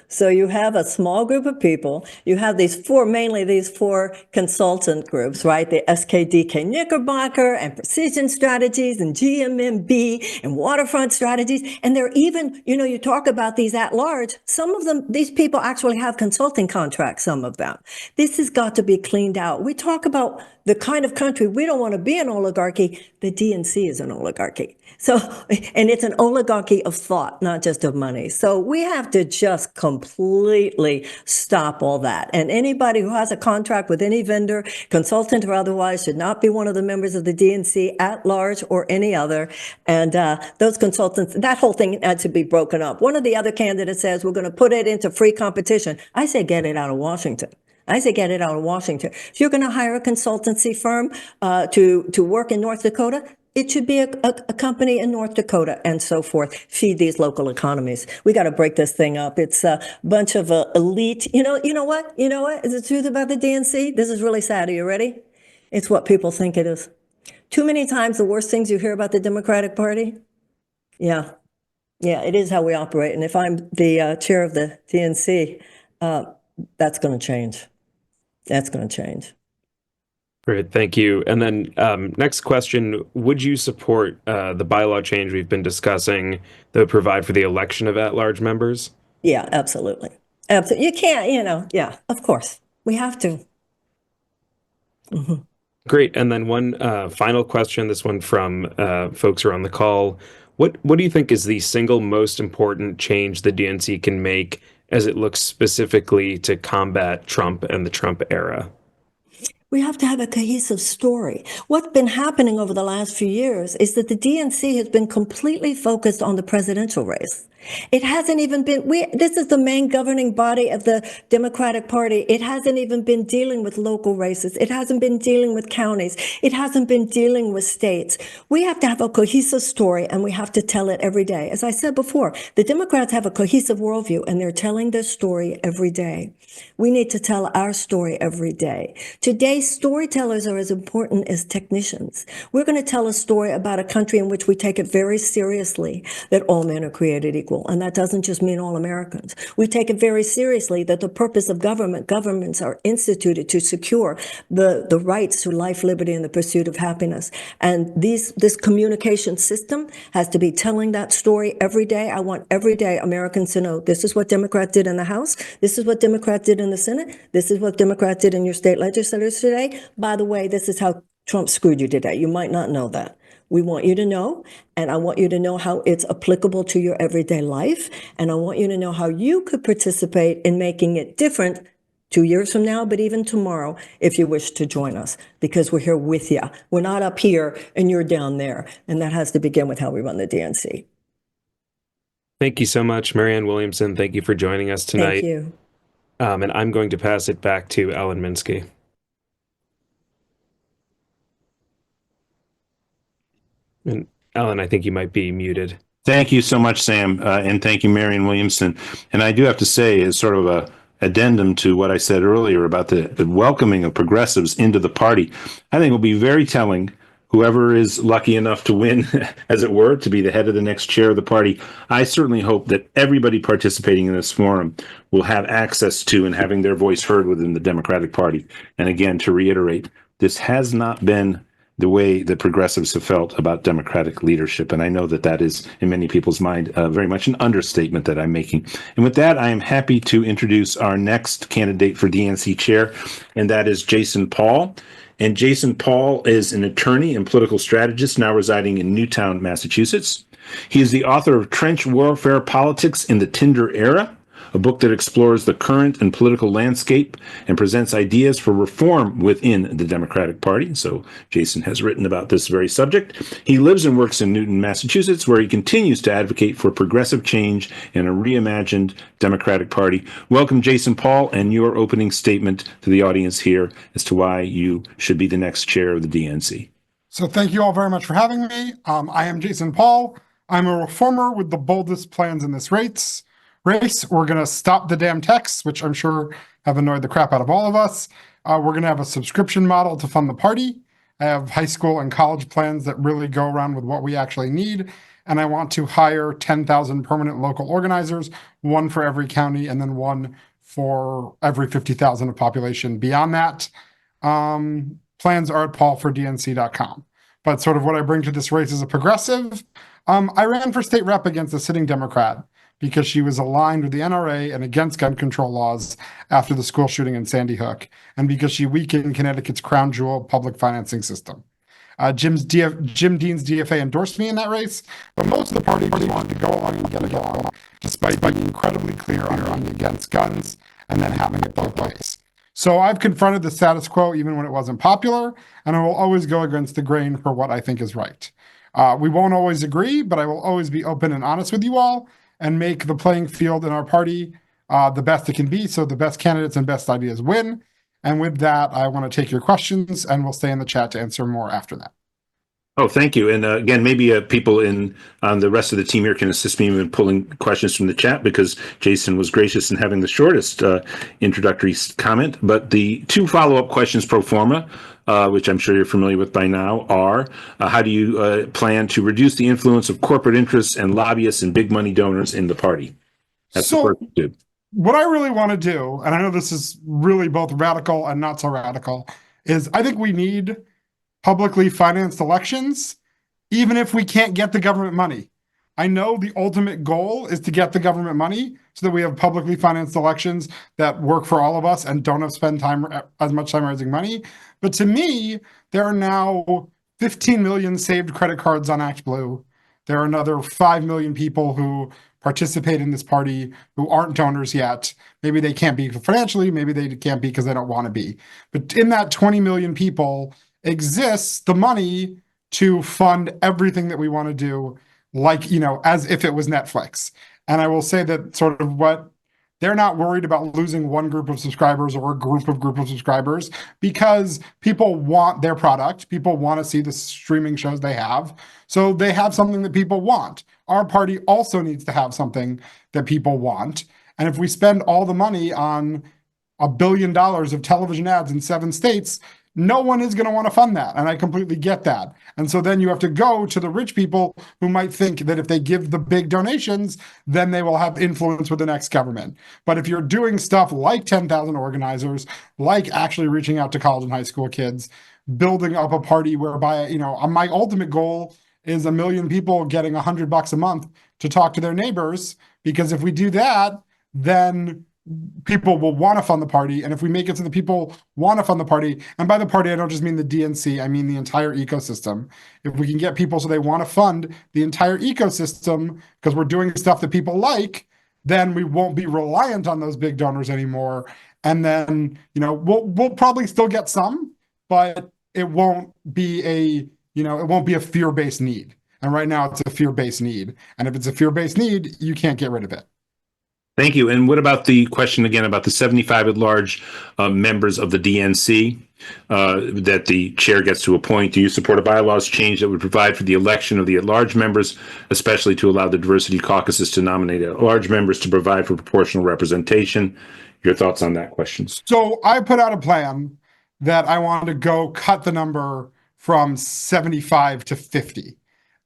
So you have a small group of people. You have mainly these four consultant groups, right? The SKDK Knickerbocker and Precision Strategies and GMMB and Waterfront Strategies. And they're even, you talk about these at large. Some of them, these people actually have consulting contracts, some of them. This has got to be cleaned out. We talk about the kind of country we don't want to be an oligarchy. The DNC is an oligarchy. So, and it's an oligarchy of thought, not just of money. So we have to just completely stop all that. And anybody who has a contract with any vendor, consultant or otherwise, should not be one of the members of the DNC at large or any other. And those consultants, that whole thing had to be broken up. One of the other candidates says, we're going to put it into free competition. I say, get it out of Washington. Get it out of Washington. If you're going to hire a consultancy firm to work in North Dakota, it should be a company in North Dakota and so forth. Feed these local economies. We got to break this thing up. It's a bunch of elite. You know what? Is the truth about the DNC? This is really sad. Are you ready? It's what people think it is. Too many times the worst things you hear about the Democratic Party. Yeah, it is how we operate. And if I'm the chair of the DNC, that's going to change. That's going to change. Great, thank you. And then next question, would you support the bylaw change we've been discussing that would provide for the election of at-large members? Yeah, absolutely. Absolutely. You can't, yeah, of course. We have to. Mm-hmm. Great. And then one final question, this one from folks who are on the call. What do you think is the single most important change the DNC can make as it looks specifically to combat Trump and the Trump era? We have to have a cohesive story. What's been happening over the last few years is that the DNC has been completely focused on the presidential race. It hasn't even been, this is the main governing body of the Democratic Party. It hasn't even been dealing with local races. It hasn't been dealing with counties. It hasn't been dealing with states. We have to have a cohesive story and we have to tell it every day. As I said before, the Democrats have a cohesive worldview and they're telling their story every day. We need to tell our story every day. Today, storytellers are as important as technicians. We're going to tell a story about a country in which we take it very seriously that all men are created equal. And that doesn't just mean all Americans. We take it very seriously that the purpose of governments are instituted to secure the rights to life, liberty, and the pursuit of happiness. And this communication system has to be telling that story every day. I want everyday Americans to know this is what Democrats did in the House. This is what Democrats did in the Senate. This is what Democrats did in your state legislators today. By the way, this is how Trump screwed you today. You might not know that. We want you to know, and I want you to know how it's applicable to your everyday life, and I want you to know how you could participate in making it different 2 years from now, but even tomorrow, if you wish to join us, because we're here with you. We're not up here and you're down there, and that has to begin with how we run the DNC. Thank you so much, Marianne Williamson. Thank you for joining us tonight. Thank you. And I'm going to pass it back to Alan Minsky. And Alan, I think you might be muted. Thank you so much, Sam, and thank you, Marianne Williamson. And I do have to say, as sort of a addendum to what I said earlier about the welcoming of progressives into the party, I think it will be very telling. Whoever is lucky enough to win, as it were, to be the head of the next chair of the party, I certainly hope that everybody participating in this forum will have access to and having their voice heard within the Democratic Party. And again, to reiterate, this has not been the way that progressives have felt about Democratic leadership. And I know that that is, in many people's mind, very much an understatement that I'm making. And with that, I am happy to introduce our next candidate for DNC chair, and that is Jason Paul. And Jason Paul is an attorney and political strategist now residing in Newtown, Massachusetts. He is the author of Trench Warfare Politics in the Tinder Era, a book that explores the current and political landscape and presents ideas for reform within the Democratic Party. So Jason has written about this very subject. He lives and works in Newton, Massachusetts, where he continues to advocate for progressive change and a reimagined Democratic Party. Welcome, Jason Paul, and your opening statement to the audience here as to why you should be the next chair of the DNC. So thank you all very much for having me. I am Jason Paul. I'm a reformer with the boldest plans in this race. We're going to stop the damn texts, which I'm sure have annoyed the crap out of all of us. We're going to have a subscription model to fund the party. I have high school and college plans that really go around with what we actually need. and I want to hire 10,000 permanent local organizers, one for every county, and then one for every 50,000 of population. Beyond that, plans are at paulfordnc.com. But sort of what I bring to this race as a progressive, I ran for state rep against a sitting Democrat because she was aligned with the NRA and against gun control laws after the school shooting in Sandy Hook, and because she weakened Connecticut's crown jewel public financing system. Jim Dean's DFA endorsed me in that race, but most of the party really wanted to go along and get along, despite being incredibly clear on against guns and then having it both ways. So I've confronted the status quo even when it wasn't popular, and I will always go against the grain for what I think is right. We won't always agree, but I will always be open and honest with you all and make the playing field in our party the best it can be, so the best candidates and best ideas win. And with that, I want to take your questions, and we'll stay in the chat to answer more after that. Oh, thank you. And again, maybe people in the rest of the team here can assist me in pulling questions from the chat, because Jason was gracious in having the shortest introductory comment. But the two follow-up questions pro forma, which I'm sure you're familiar with by now, are how do you plan to reduce the influence of corporate interests and lobbyists and big money donors in the party? That's the first two. What I really want to do, and I know this is really both radical and not so radical, is I think we need publicly financed elections, even if we can't get the government money. I know the ultimate goal is to get the government money so that we have publicly financed elections that work for all of us and don't have to spend as much time raising money. But to me, there are now 15 million saved credit cards on ActBlue. There are another 5 million people who participate in this party who aren't donors yet. Maybe they can't be financially, maybe they can't be because they don't want to be. But in that 20 million people exists the money to fund everything that we want to do, like, as if it was Netflix. And I will say that sort of what they're not worried about losing one group of subscribers or a group of subscribers, because people want their product. People want to see the streaming shows they have. So they have something that people want. Our party also needs to have something that people want. And if we spend all the money on $1 billion of television ads in 7 states, no one is going to want to fund that. And I completely get that. And so then you have to go to the rich people who might think that if they give the big donations, then they will have influence with the next government. But if you're doing stuff like 10,000 organizers, like actually reaching out to college and high school kids, building up a party whereby, my ultimate goal is 1 million people getting $100 a month to talk to their neighbors. Because if we do that, then people will want to fund the party. And if we make it so that people want to fund the party, and by the party, I don't just mean the DNC, I mean the entire ecosystem. If we can get people so they want to fund the entire ecosystem because we're doing stuff that people like, then we won't be reliant on those big donors anymore. And then, we'll probably still get some, but it won't be a fear-based need. And right now it's a fear-based need. And if it's a fear-based need, you can't get rid of it. Thank you. And what about the question again about the 75 at-large members of the DNC that the chair gets to appoint? Do you support a bylaws change that would provide for the election of the at-large members, especially to allow the diversity caucuses to nominate at-large members to provide for proportional representation? Your thoughts on that question? So I put out a plan that I want to go cut the number from 75 to 50.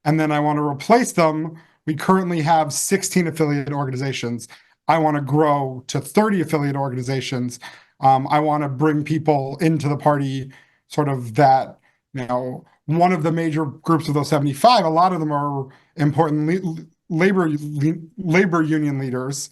And then I want to replace them. We currently have 16 affiliate organizations. I want to grow to 30 affiliate organizations. I want to bring people into the party sort of that, one of the major groups of those 75, a lot of them are important labor union leaders.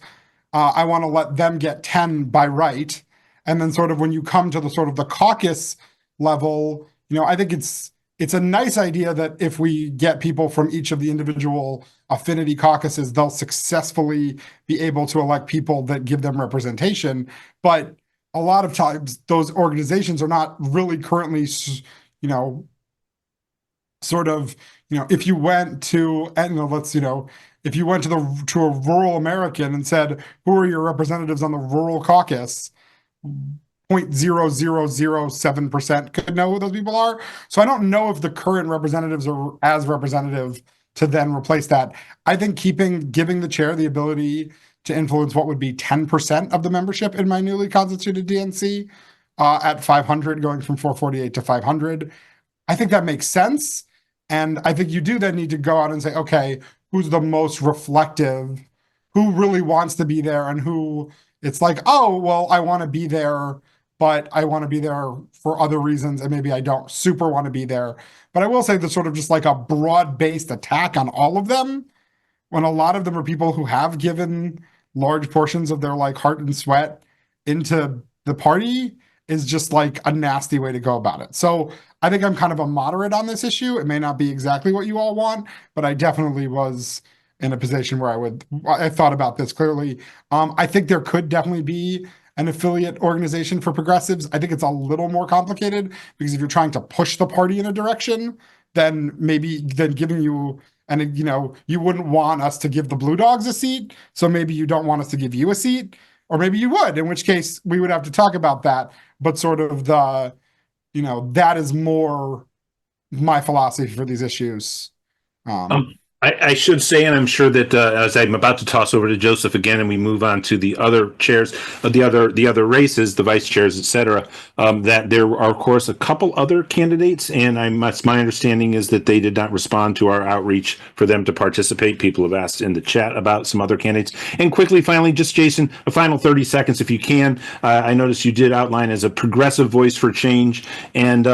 I want to let them get 10 by right. And then sort of when you come to the sort of the caucus level, I think it's a nice idea that if we get people from each of the individual affinity caucuses, they'll successfully be able to elect people that give them representation. But a lot of times those organizations are not really currently, if you went to, if you went to a rural American and said, who are your representatives on the rural caucus? 0.0007% could know who those people are. So I don't know if the current representatives are as representative to then replace that. I think giving the chair the ability to influence what would be 10% of the membership in my newly constituted DNC at 500, going from 448 to 500, I think that makes sense. And I think you do then need to go out and say, okay, who's the most reflective, who really wants to be there, and who it's like, oh, well, I want to be there, but I want to be there for other reasons, and maybe I don't super want to be there. But I will say there's sort of just like a broad-based attack on all of them, when a lot of them are people who have given large portions of their like heart and sweat into the party, is just like a nasty way to go about it. So I think I'm kind of a moderate on this issue. It may not be exactly what you all want, but I definitely was in a position where I thought about this clearly. I think there could definitely be an affiliate organization for progressives. I think it's a little more complicated because if you're trying to push the party in a direction, then giving you, and you wouldn't want us to give the Blue Dogs a seat, so maybe you don't want us to give you a seat, or maybe you would, in which case we would have to talk about that. But sort of that is more my philosophy for these issues. I should say, and I'm sure that as I'm about to toss over to Joseph again, and we move on to the other chairs, the other races, the vice chairs, et cetera, that there are, of course, a couple other candidates, and my understanding is that they did not respond to our outreach for them to participate. People have asked in the chat about some other candidates. And quickly, finally, just Jason, a final 30 seconds, if you can. I noticed you did outline as a progressive voice for change, and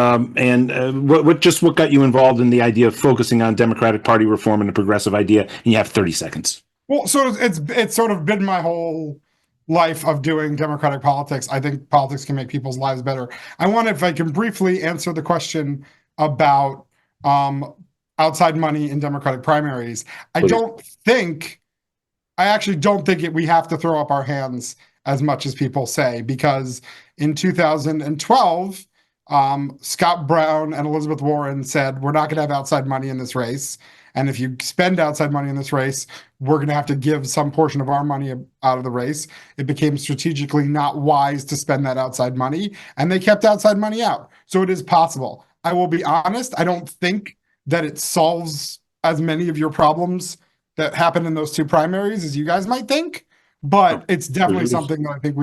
what got you involved in the idea of focusing on Democratic Party reform and progressive idea, and you have 30 seconds. Well, so it's sort of been my whole life of doing democratic politics. I think politics can make people's lives better. I wonder if I can briefly answer the question about outside money in Democratic primaries. I actually don't think we have to throw up our hands as much as people say, because in 2012, Scott Brown and Elizabeth Warren said, we're not going to have outside money in this race. And if you spend outside money in this race, we're going to have to give some portion of our money out of the race. It became strategically not wise to spend that outside money, and they kept outside money out. So it is possible. I will be honest, I don't think that it solves as many of your problems that happened in those two primaries as you guys might think, but it's definitely something that I think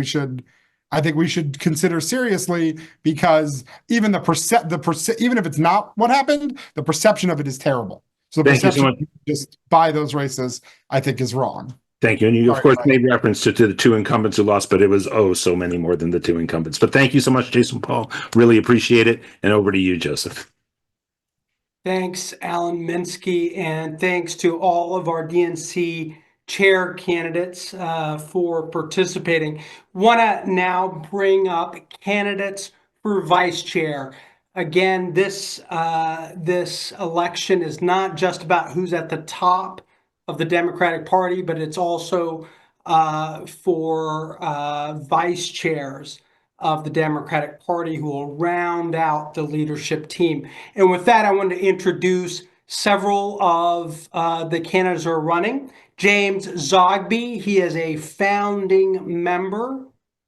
we should consider seriously, because even even if it's not what happened, the perception of it is terrible. So the perception of just buy those races, I think, is wrong. Thank you. And you, of course, made reference to the two incumbents who lost, but it was so many more than the two incumbents. But thank you so much, Jason Paul. Really appreciate it. And over to you, Joseph. Thanks, Alan Minsky, and thanks to all of our DNC chair candidates for participating. Want to now bring up candidates for vice chair. Again, this election is not just about who's at the top of the Democratic Party, but it's also for vice chairs of the Democratic Party who will round out the leadership team. And with that, I wanted to introduce several of the candidates who are running. James Zogby, he is a founding member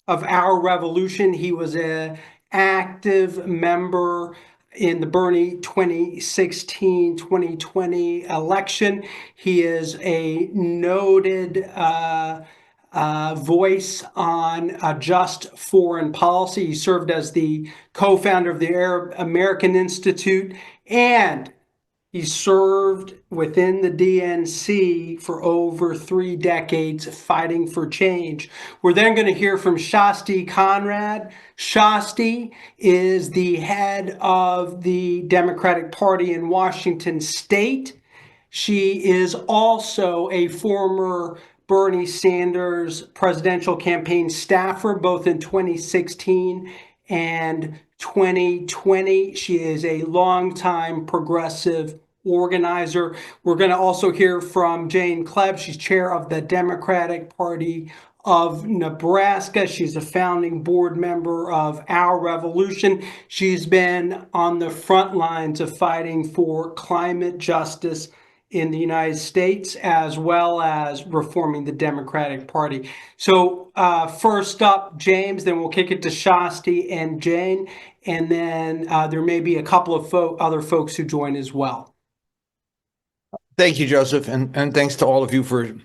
of Our Revolution. He was an active member in the Bernie 2016-2020 election. He is a noted voice on just foreign policy. He served as the co-founder of the Arab American Institute, and he served within the DNC for over 3 decades fighting for change. We're then going to hear from Shasti Conrad. Shasti is the head of the Democratic Party in Washington State. She is also a former Bernie Sanders presidential campaign staffer, both in 2016 and 2020. She is a longtime progressive organizer. We're going to also hear from Jane Klebb. She's chair of the Democratic Party of Nebraska. She's a founding board member of Our Revolution. She's been on the front lines of fighting for climate justice in the United States, as well as reforming the Democratic Party. So first up, James, then we'll kick it to Shasti and Jane, and then there may be a couple of other folks who join as well. Thank you, Joseph, and thanks to all of you for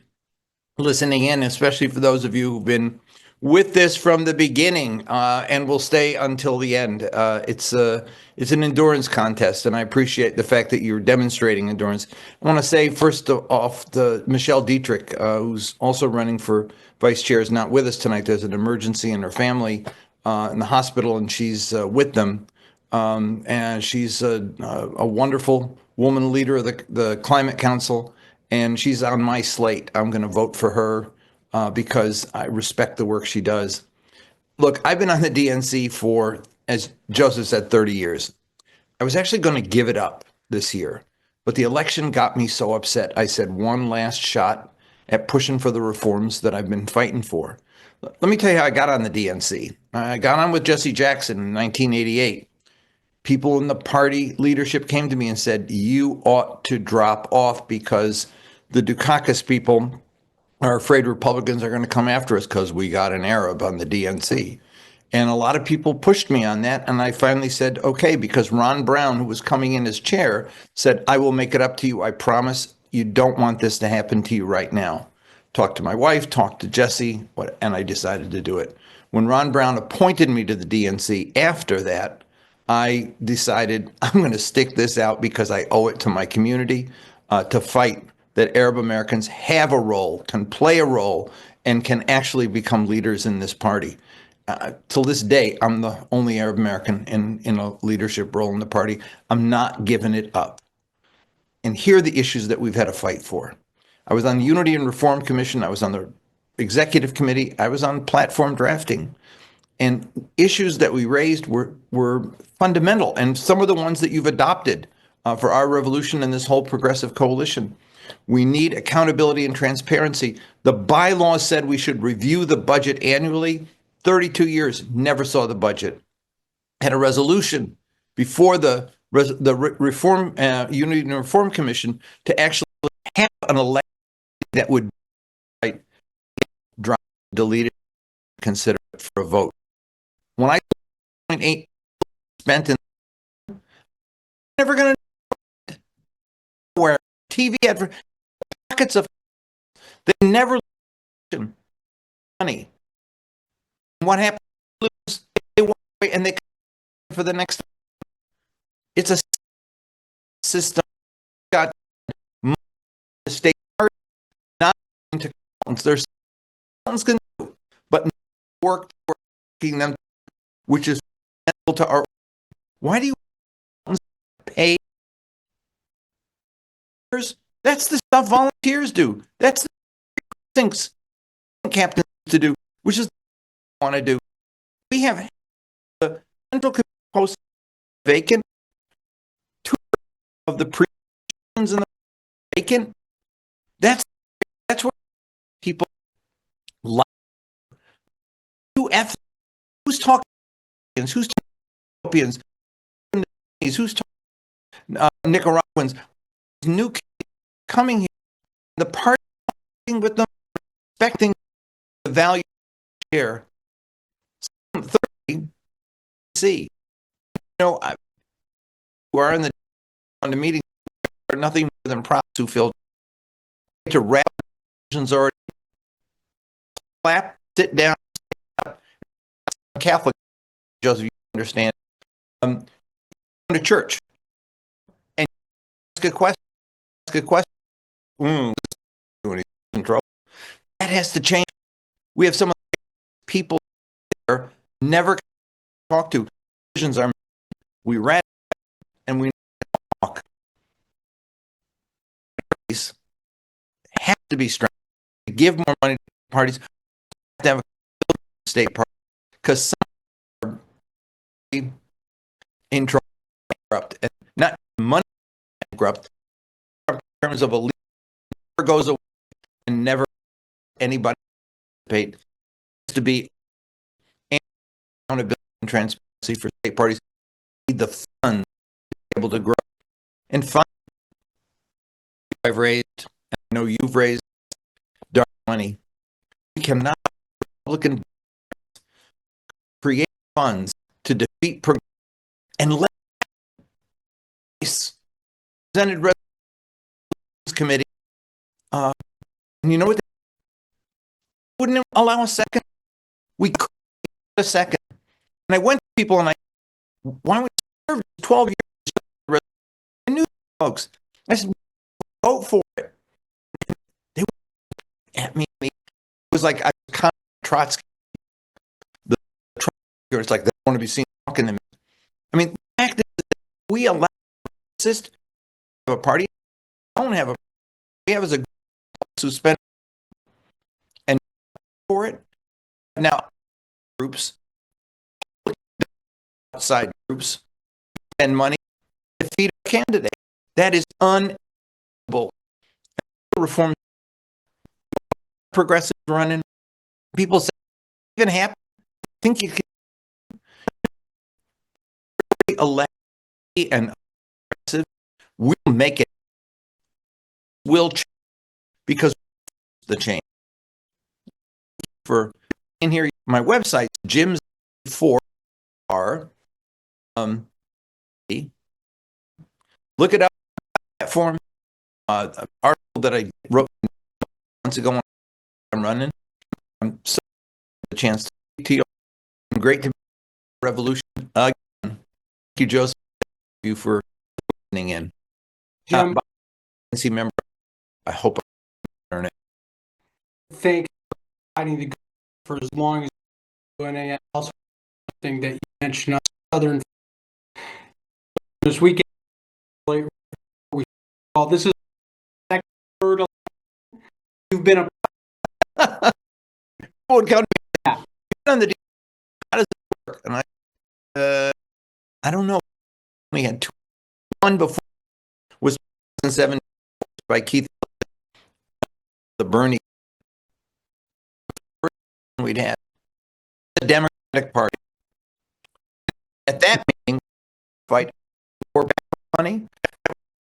listening in, especially for those of you who've been with this from the beginning, and will stay until the end. It's an endurance contest, and I appreciate the fact that you're demonstrating endurance. I want to say first off, the Michelle Dietrich, who's also running for vice chair, is not with us tonight. There's an emergency in her family in the hospital, and she's with them. And she's a wonderful woman leader of the Climate Council, and she's on my slate. I'm going to vote for her because I respect the work she does. Look, I've been on the DNC for, as Joseph said, 30 years. I was actually going to give it up this year, but the election got me so upset. I said one last shot at pushing for the reforms that I've been fighting for. Let me tell you how I got on the DNC. I got on with Jesse Jackson in 1988. People in the party leadership came to me and said, you ought to drop off because the Dukakis people are afraid Republicans are going to come after us because we got an Arab on the DNC. And a lot of people pushed me on that. And I finally said, okay, because Ron Brown, who was coming in as chair, said, I will make it up to you. I promise you don't want this to happen to you right now. Talked to my wife, talked to Jesse, and I decided to do it. When Ron Brown appointed me to the DNC after that, I decided I'm going to stick this out because I owe it to my community to fight that Arab Americans have a role, can play a role, and can actually become leaders in this party. Till this day, I'm the only Arab American in a leadership role in the party. I'm not giving it up. And here are the issues that we've had to fight for. I was on the Unity and Reform Commission. I was on the Executive Committee. I was on platform drafting. And issues that we raised were fundamental, and some of the ones that you've adopted for our revolution and this whole progressive coalition. We need accountability and transparency. The bylaws said we should review the budget annually. 32 years, never saw the budget. Had a resolution before the Reform Unity and Reform Commission to actually have an election that would drop, delete it, consider it for a vote. When I 0.8 spent in, never going to where TV had pockets of, they never money. What happened? They walk away and they come for the next. It's a system got the state not to there's going to do, but working them, which is to our. Why do you pay? That's the stuff volunteers do. That's the things captains to do, which is what I want to do. We have the central post vacant. Two of the pre-positions in the vacant. That's where people like who's talking, who's Ethiopians, who's talking Nicaraguans, new kids coming here, the party with them, respecting the value share. 30 see, who are in the meeting are nothing more than props who feel to wrap already clap, sit down, Catholic, Joseph, you understand, go to church and ask a question, control. That has to change. We have some of the people there never talk to. Decisions are we ran and we talk. Have to be strong. Give more money to parties. Have to have a state party because some are in trouble, bankrupt, and not money bankrupt. In terms of a leader never goes away and never anybody paid to be accountability and transparency for state parties. Need the funds to be able to grow and fund. I've raised, and I know you've raised dark money. We cannot Republican create funds to defeat and let Senate Resolutions Committee. And you know what? Wouldn't allow a second We couldn't get a second. And I went to people and why don't we serve 12 years? I knew folks. I said, vote for it. They were at me. It was like I was kind of Trotsky. It's like they want to be seen talking to me. I mean, the fact is that we allow system of a party. Don't have a. We have as a suspend and for it. Now, groups, outside groups, spend money to defeat a candidate. That is unacceptable. Reform progressive running. People say even happen. I think you can elect and progressive. We'll make it. We'll change because the change. For in here, my website, Jim's 4R. Look it up. Platform. Article that I wrote months ago. I'm running. I'm so the chance to speak to you. Great to be revolution again. Thank you, Joseph. Thank you for listening in. Jim, DNC member. I hope I learn it. thank I need to go for as long as and also thing that you mentioned on Southern this weekend. This is the third. You've been a on the how does it work? And I don't know. We had two. One before was 2007 by Keith, the Bernie. We'd had the Democratic Party at that meeting fight for money.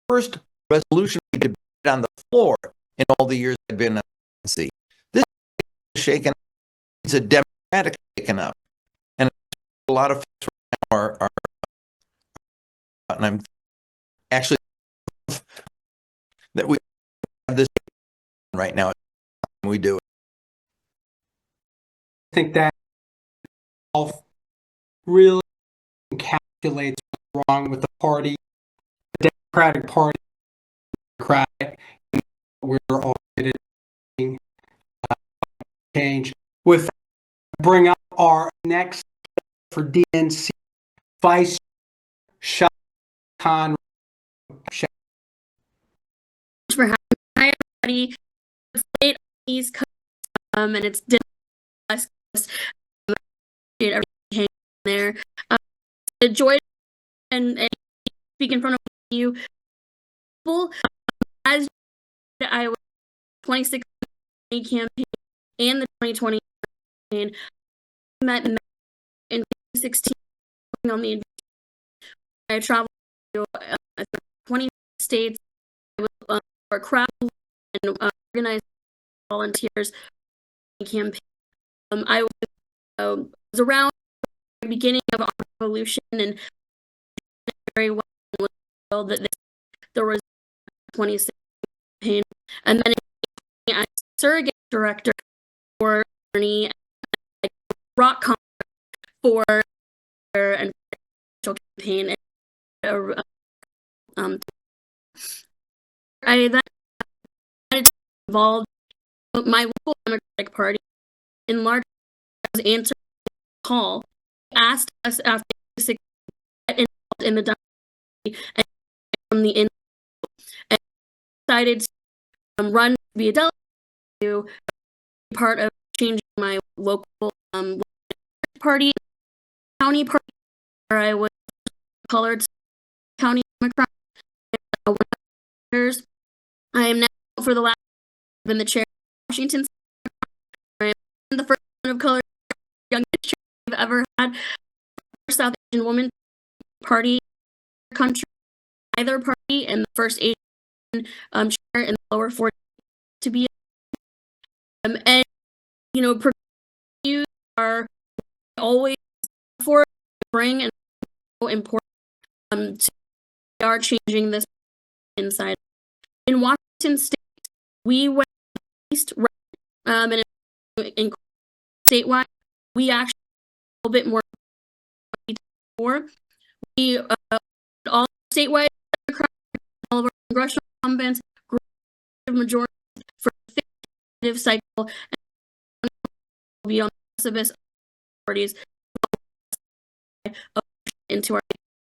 First resolution we debated on the floor in all the years I've been on DNC. This is shaken. It's a Democratic shaken up, and a lot of folks right now are and I'm actually that we have this right now. We do it. I think that really encapsulates what's wrong with the party, the Democratic Party, and we're all getting change. With that, bring up our next for DNC Vice Chair Con. For having hi everybody. It's late on the East Coast, and it's dinner. Everything hanging there. A joy and speak in front of you. As I was 2016 campaign and the 2020 campaign, met in 2016 on the. I traveled to 20 states. I was for a crowd and organized volunteers campaign. I was around the beginning of our revolution and very well that there was 26 campaign, and then as surrogate director for Bernie, rock concert for and campaign. I then involved my local Democratic Party in large was answering the call, asked us after get involved in the Democratic and from the inside, and decided to run to be a delegate to be part of changing my local party, county party, where I was colored county Democrat. I am now for the last been the chair of Washington. I am the first one of color, youngest chair I've ever had. South Asian woman party country, either party, and the first Asian chair in the lower 40 to be. And you know, you are always for bring and so important to we are changing this inside. In Washington State, we went east and in statewide we actually a little bit more. We all statewide all of our congressional incumbents, majority for the fifth cycle, and will be on the precipice of parties into our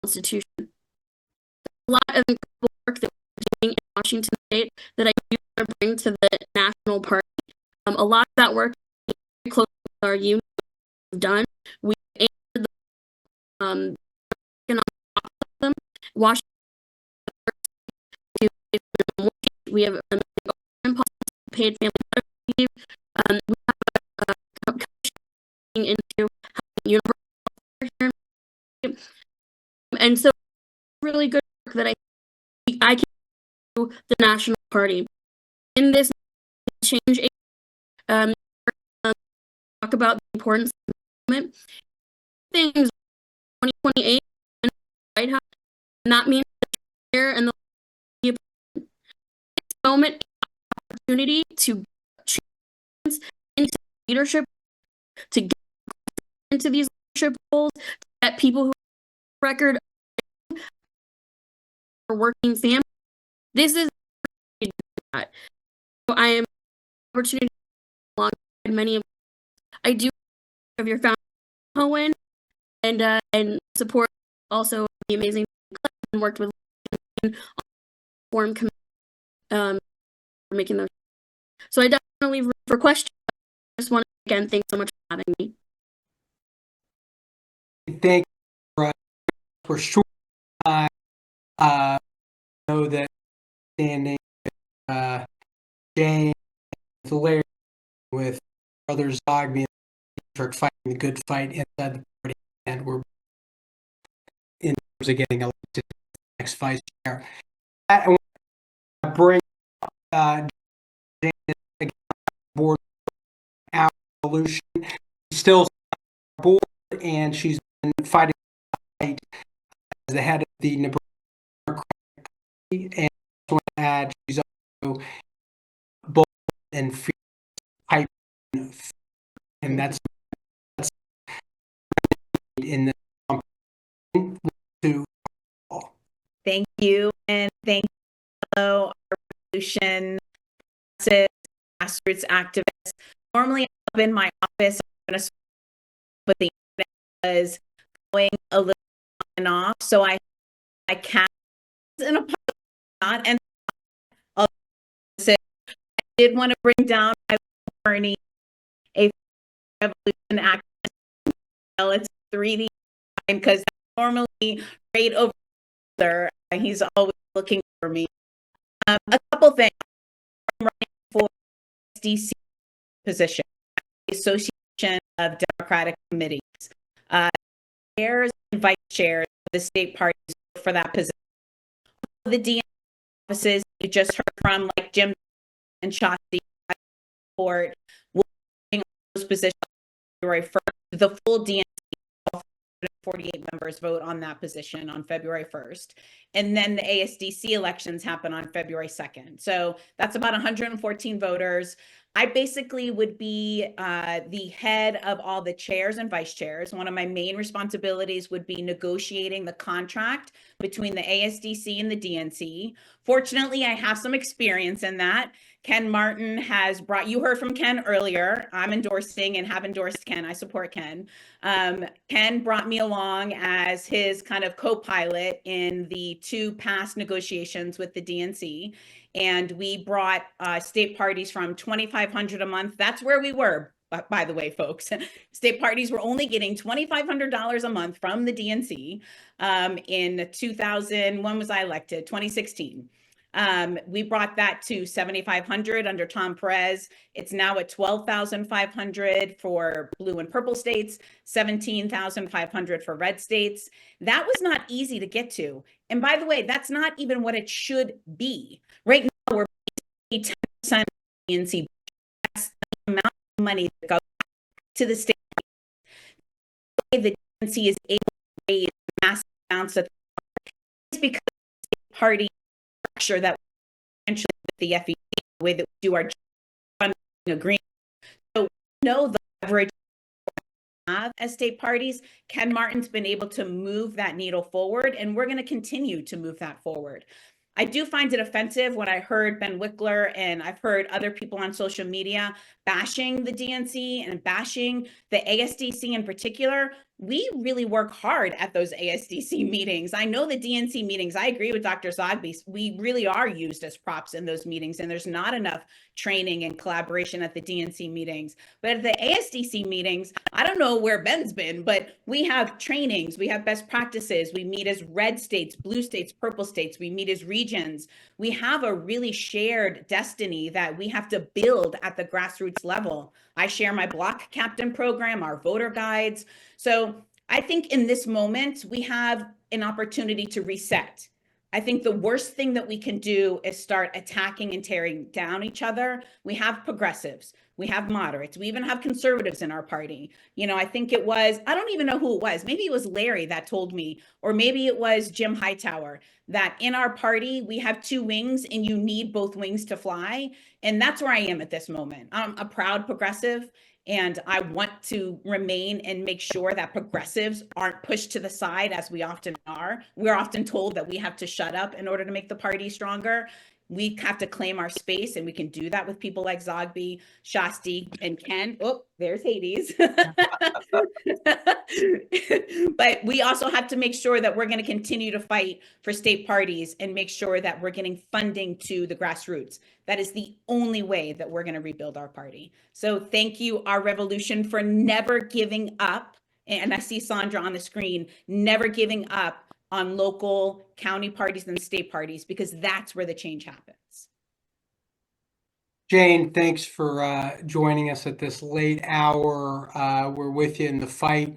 constitution. A lot of incredible work that we're doing in Washington State that I do want to bring to the national party. A lot of that work is very close with our union we've done. We aimed the Washington. We have paid family leave. We have into universal here, and so really good work that I can do the national party in this change. Talk about the importance of movement. Things 2028 and White House not mean here and the moment opportunity to change into leadership, to get into these leadership roles, to get people who record for working families. This is that. So I am opportunity alongside many of I do of your founder Cohen and support also the amazing and worked with forum committee for making those. So I definitely room for questions. I just want to again thanks so much for having me. Thank you for short time. Know that standing Jane with Larry with Brother Zogby and fighting the good fight inside the party, and we're in terms of getting elected to the next vice chair. I want to bring Jane again board our resolution. She's still on our board, and she's been fighting the fight as the head of the Nebraska Democratic Party. And I want to add, she's also bold and fierce pipe, and that's in the to Thank you, and thank you, fellow revolution grassroots activists. Normally, I'm in my office, but the internet was going a little on and off, so I can't in a not and I did want to bring down my attorney, a revolution activist. Well, it's 3D because normally right over there, he's always looking for me. A couple things. I'm running for DC position, Association of Democratic Committees. Chairs and vice chairs of the state parties for that position. The DNC offices you just heard from, like Jim and Shotzi, support will be on those positions February 1st. The full DNC 48 members vote on that position on February 1st. And then the ASDC elections happen on February 2nd. So that's about 114 voters. I basically would be the head of all the chairs and vice chairs. One of my main responsibilities would be negotiating the contract between the ASDC and the DNC. Fortunately, I have some experience in that. Ken Martin has brought, you heard from Ken earlier. I'm endorsing and have endorsed Ken. I support Ken. Ken brought me along as his kind of co-pilot in the two past negotiations with the DNC. And we brought state parties from $2,500 a month. That's where we were, by the way, folks. State parties were only getting $2,500 a month from the DNC in 2000. When was I elected? 2016. We brought that to $7,500 under Tom Perez. It's now at $12,500 for blue and purple states, $17,500 for red states. That was not easy to get to. And by the way, that's not even what it should be. Right now, we're 10% DNC. That's the amount of money that goes to the state. The DNC is able to raise massive amounts of it's because the state party structure that eventually with the FEC, the way that we do our funding agreement. So we know the leverage have as state parties, Ken Martin's been able to move that needle forward, and we're going to continue to move that forward. I do find it offensive when I heard Ben Wickler and I've heard other people on social media bashing the DNC and bashing the ASDC in particular. We really work hard at those ASDC meetings. I know the DNC meetings, I agree with Dr. Zogby. We really are used as props in those meetings, and there's not enough training and collaboration at the DNC meetings. But at the ASDC meetings, I don't know where Ben's been, but we have trainings, we have best practices, we meet as red states, blue states, purple states, we meet as regions. We have a really shared destiny that we have to build at the grassroots level. I share my block captain program, our voter guides. So I think in this moment, we have an opportunity to reset. I think the worst thing that we can do is start attacking and tearing down each other. We have progressives, we have moderates, we even have conservatives in our party. You know, I think it was, I don't even know who it was. Maybe it was Larry that told me, or maybe it was Jim Hightower, that in our party, we have two wings and you need both wings to fly. And that's where I am at this moment. I'm a proud progressive, and I want to remain and make sure that progressives aren't pushed to the side as we often are. We're often told that we have to shut up in order to make the party stronger. We have to claim our space, and we can do that with people like Zogby, Shasti, and Ken. Oh, there's Hades. But we also have to make sure that we're going to continue to fight for state parties and make sure that we're getting funding to the grassroots. That is the only way that we're going to rebuild our party. So thank you, Our Revolution, for never giving up. And I see Sandra on the screen, never giving up on local county parties and state parties, because that's where the change happens. Jane, thanks for joining us at this late hour. We're with you in the fight.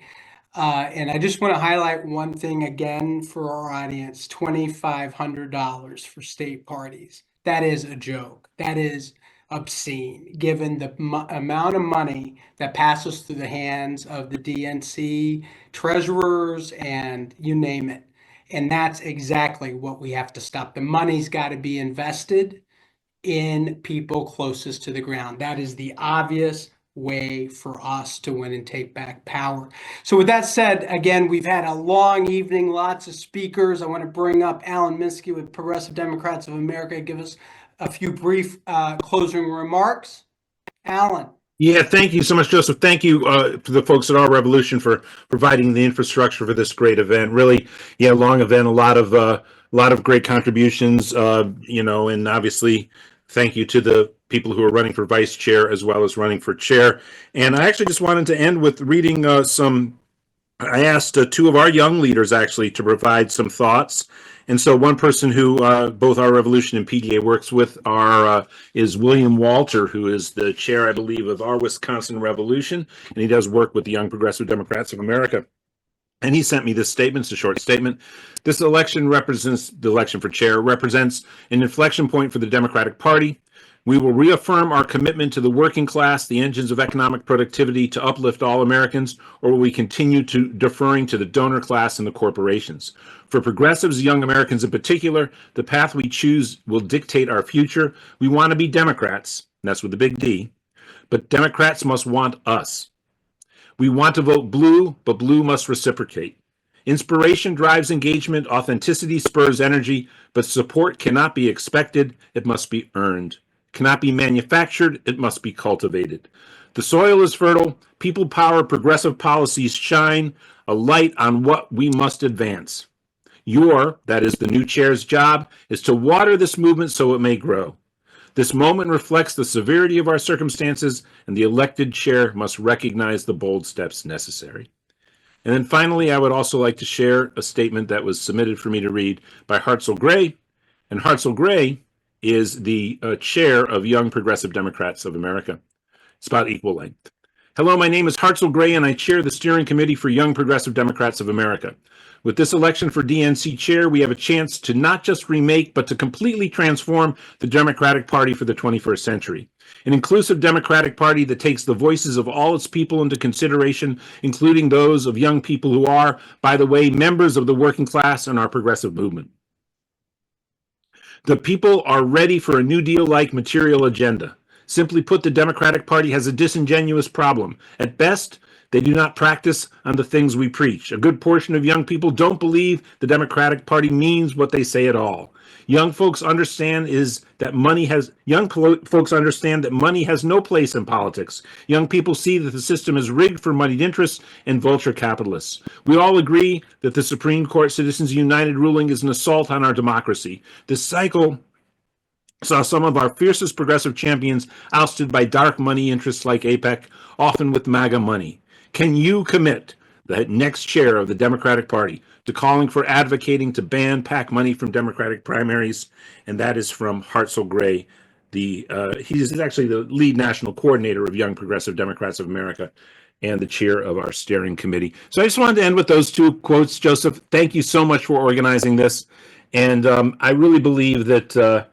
And I just want to highlight one thing again for our audience, $2,500 for state parties. That is a joke. That is obscene, given the amount of money that passes through the hands of the DNC treasurers and you name it. And that's exactly what we have to stop. The money's got to be invested in people closest to the ground. That is the obvious way for us to win and take back power. So with that said, again, we've had a long evening, lots of speakers. I want to bring up Alan Minsky with Progressive Democrats of America, give us a few brief closing remarks. Alan. Yeah, thank you so much, Joseph. Thank you to the folks at Our Revolution for providing the infrastructure for this great event. Really, yeah, long event, a lot of great contributions, and obviously thank you to the people who are running for vice chair as well as running for chair. And I actually just wanted to end with reading I asked two of our young leaders actually to provide some thoughts. And so one person who both Our Revolution and PDA works with is William Walter, who is the chair, I believe, of Our Wisconsin Revolution. And he does work with the Young Progressive Democrats of America. And he sent me this statement. It's a short statement. This election represents, the election for chair, represents an inflection point for the Democratic Party. We will reaffirm our commitment to the working class, the engines of economic productivity, to uplift all Americans, or will we continue to deferring to the donor class and the corporations? For progressives, young Americans in particular, the path we choose will dictate our future. We want to be Democrats, and that's with the big D, but Democrats must want us. We want to vote blue, but blue must reciprocate. Inspiration drives engagement, authenticity spurs energy, but support cannot be expected, it must be earned. Cannot be manufactured, it must be cultivated. The soil is fertile, people power, progressive policies shine, a light on what we must advance. That is the new chair's job, is to water this movement so it may grow. This moment reflects the severity of our circumstances, and the elected chair must recognize the bold steps necessary. And then finally, I would also like to share a statement that was submitted for me to read by Hartzell Gray. And Hartzell Gray is the chair of Young Progressive Democrats of America. It's about equal length. Hello, my name is Hartzell Gray, and I chair the steering committee for Young Progressive Democrats of America. With this election for DNC chair, we have a chance to not just remake, but to completely transform the Democratic Party for the 21st century. An inclusive Democratic Party that takes the voices of all its people into consideration, including those of young people who are, by the way, members of the working class and our progressive movement. The people are ready for a New Deal-like material agenda. Simply put, the Democratic Party has a disingenuous problem. At best, They do not practice on the things we preach. A good portion of young people don't believe the Democratic Party means what they say at all. Young folks understand folks understand that money has no place in politics. Young people see that the system is rigged for moneyed interests and vulture capitalists. We all agree that the Supreme Court Citizens United ruling is an assault on our democracy. This cycle saw some of our fiercest progressive champions ousted by dark money interests like APEC, often with MAGA money. Can you commit, the next chair of the Democratic Party, to calling for advocating to ban PAC money from Democratic primaries? And that is from Hartzell Gray. He's actually the lead national coordinator of Young Progressive Democrats of America and the chair of our steering committee. So I just wanted to end with those two quotes. Joseph, thank you so much for organizing this. And I really believe that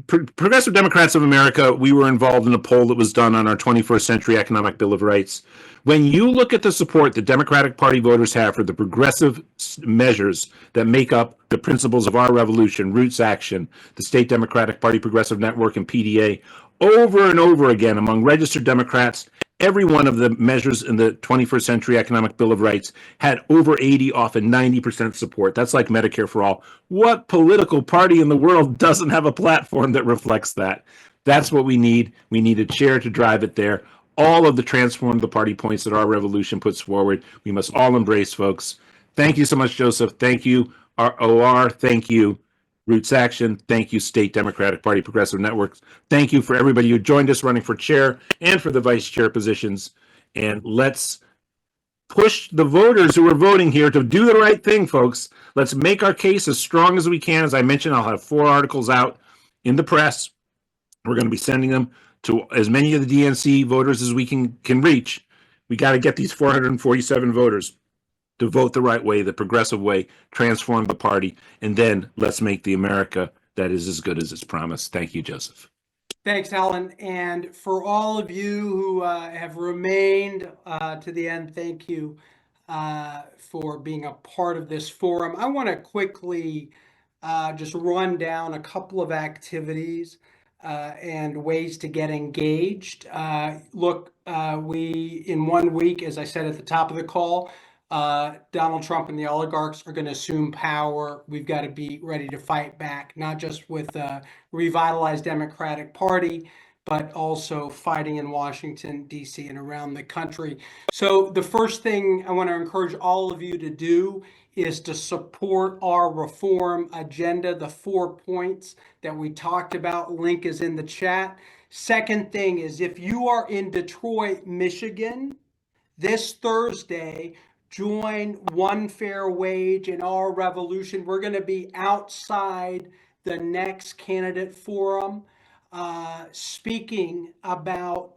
Progressive Democrats of America, we were involved in a poll that was done on our 21st Century Economic Bill of Rights. When you look at the support the Democratic Party voters have for the progressive measures that make up the principles of our revolution, Roots Action, the State Democratic Party Progressive Network, and PDA, over and over again among registered Democrats, every one of the measures in the 21st Century Economic Bill of Rights had over 80, often 90% support. That's like Medicare for all. What political party in the world doesn't have a platform that reflects that? That's what we need. We need a chair to drive it there. All of the transform the party points that our revolution puts forward, we must all embrace, folks. Thank you so much, Joseph. Thank you, ROR. Thank you, Roots Action. Thank you, State Democratic Party Progressive Networks. Thank you for everybody who joined us running for chair and for the vice chair positions. And let's push the voters who are voting here to do the right thing, folks. Let's make our case as strong as we can. As I mentioned, I'll have 4 articles out in the press. We're going to be sending them to as many of the DNC voters as we can reach. We got to get these 447 voters to vote the right way, the progressive way, transform the party, and then let's make the America that is as good as it's promised. Thank you, Joseph. Thanks, Alan. And for all of you who have remained to the end, thank you for being a part of this forum. I want to quickly just run down a couple of activities and ways to get engaged. Look, we, in 1 week, as I said at the top of the call, Donald Trump and the oligarchs are going to assume power. We've got to be ready to fight back, not just with a revitalized Democratic Party, but also fighting in Washington, D.C. and around the country. So the first thing I want to encourage all of you to do is to support our reform agenda, the 4 points that we talked about. Link is in the chat. Second thing is, if you are in Detroit, Michigan, this Thursday, join One Fair Wage in our revolution. We're going to be outside the next candidate forum, speaking about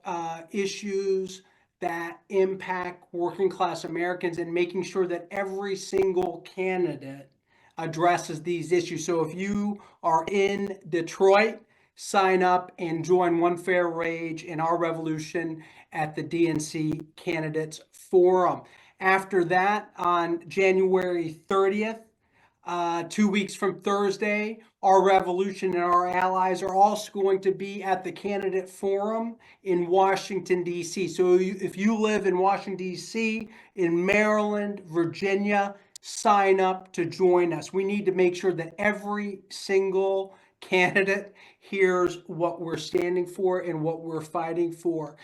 issues that impact working class Americans and making sure that every single candidate addresses these issues. So if you are in Detroit, sign up and join One Fair Wage in our revolution at the DNC Candidates Forum. After that, on January 30th, 2 weeks from Thursday, our revolution and our allies are also going to be at the Candidate Forum in Washington, D.C. So if you live in Washington, D.C., in Maryland, Virginia, sign up to join us. We need to make sure that every single candidate hears what we're standing for and what we're fighting for.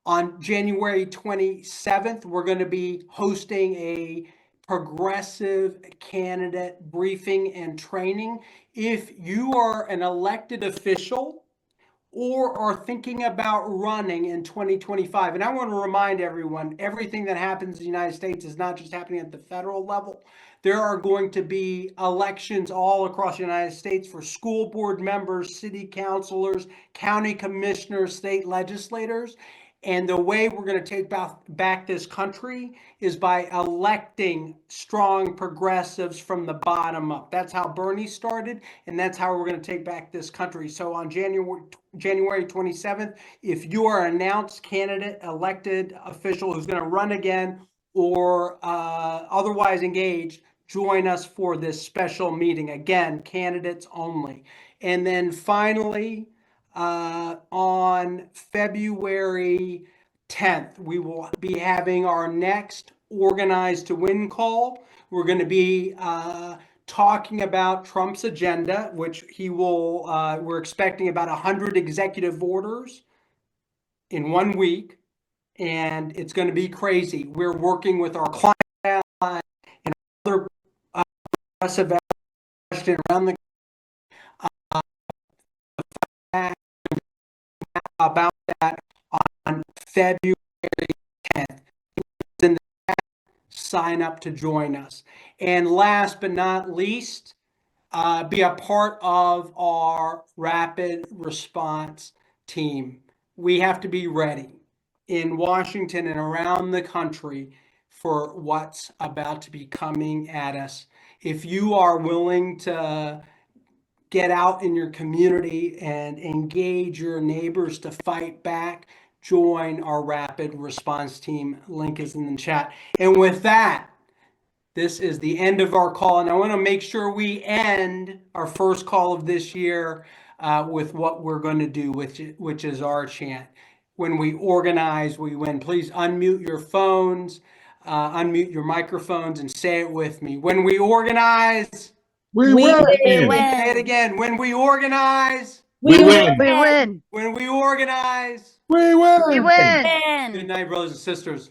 On January 27th, we're going to be hosting a progressive candidate briefing and training. If you are an elected official or are thinking about running in 2025, and I want to remind everyone, everything that happens in the United States is not just happening at the federal level. There are going to be elections all across the United States for school board members, city councilors, county commissioners, state legislators. And the way we're going to take back this country is by electing strong progressives from the bottom up. That's how Bernie started, and that's how we're going to take back this country. So on January 27th, if you are an announced candidate, elected official who's going to run again or otherwise engaged, join us for this special meeting. Again, candidates only. And then finally, on February 10th, we will be having our next Organize to Win call. We're going to be talking about Trump's agenda, which he will, we're expecting about 100 executive orders in 1 week, and it's going to be crazy. We're working with our client allies and other progressive allies around the about that on February 10th. In the chat, sign up to join us. And last but not least, be a part of our rapid response team. We have to be ready in Washington and around the country for what's about to be coming at us. If you are willing to get out in your community and engage your neighbors to fight back, join our rapid response team. Link is in the chat. And with that, this is the end of our call. And I want to make sure we end our first call of this year with what we're going to do, which is our chant. When we organize, we win. Please unmute your phones, unmute your microphones, and say it with me. When we organize, We win. say it again. When we organize, We win. We win. when we organize. We win. We win. Good night, brothers and sisters.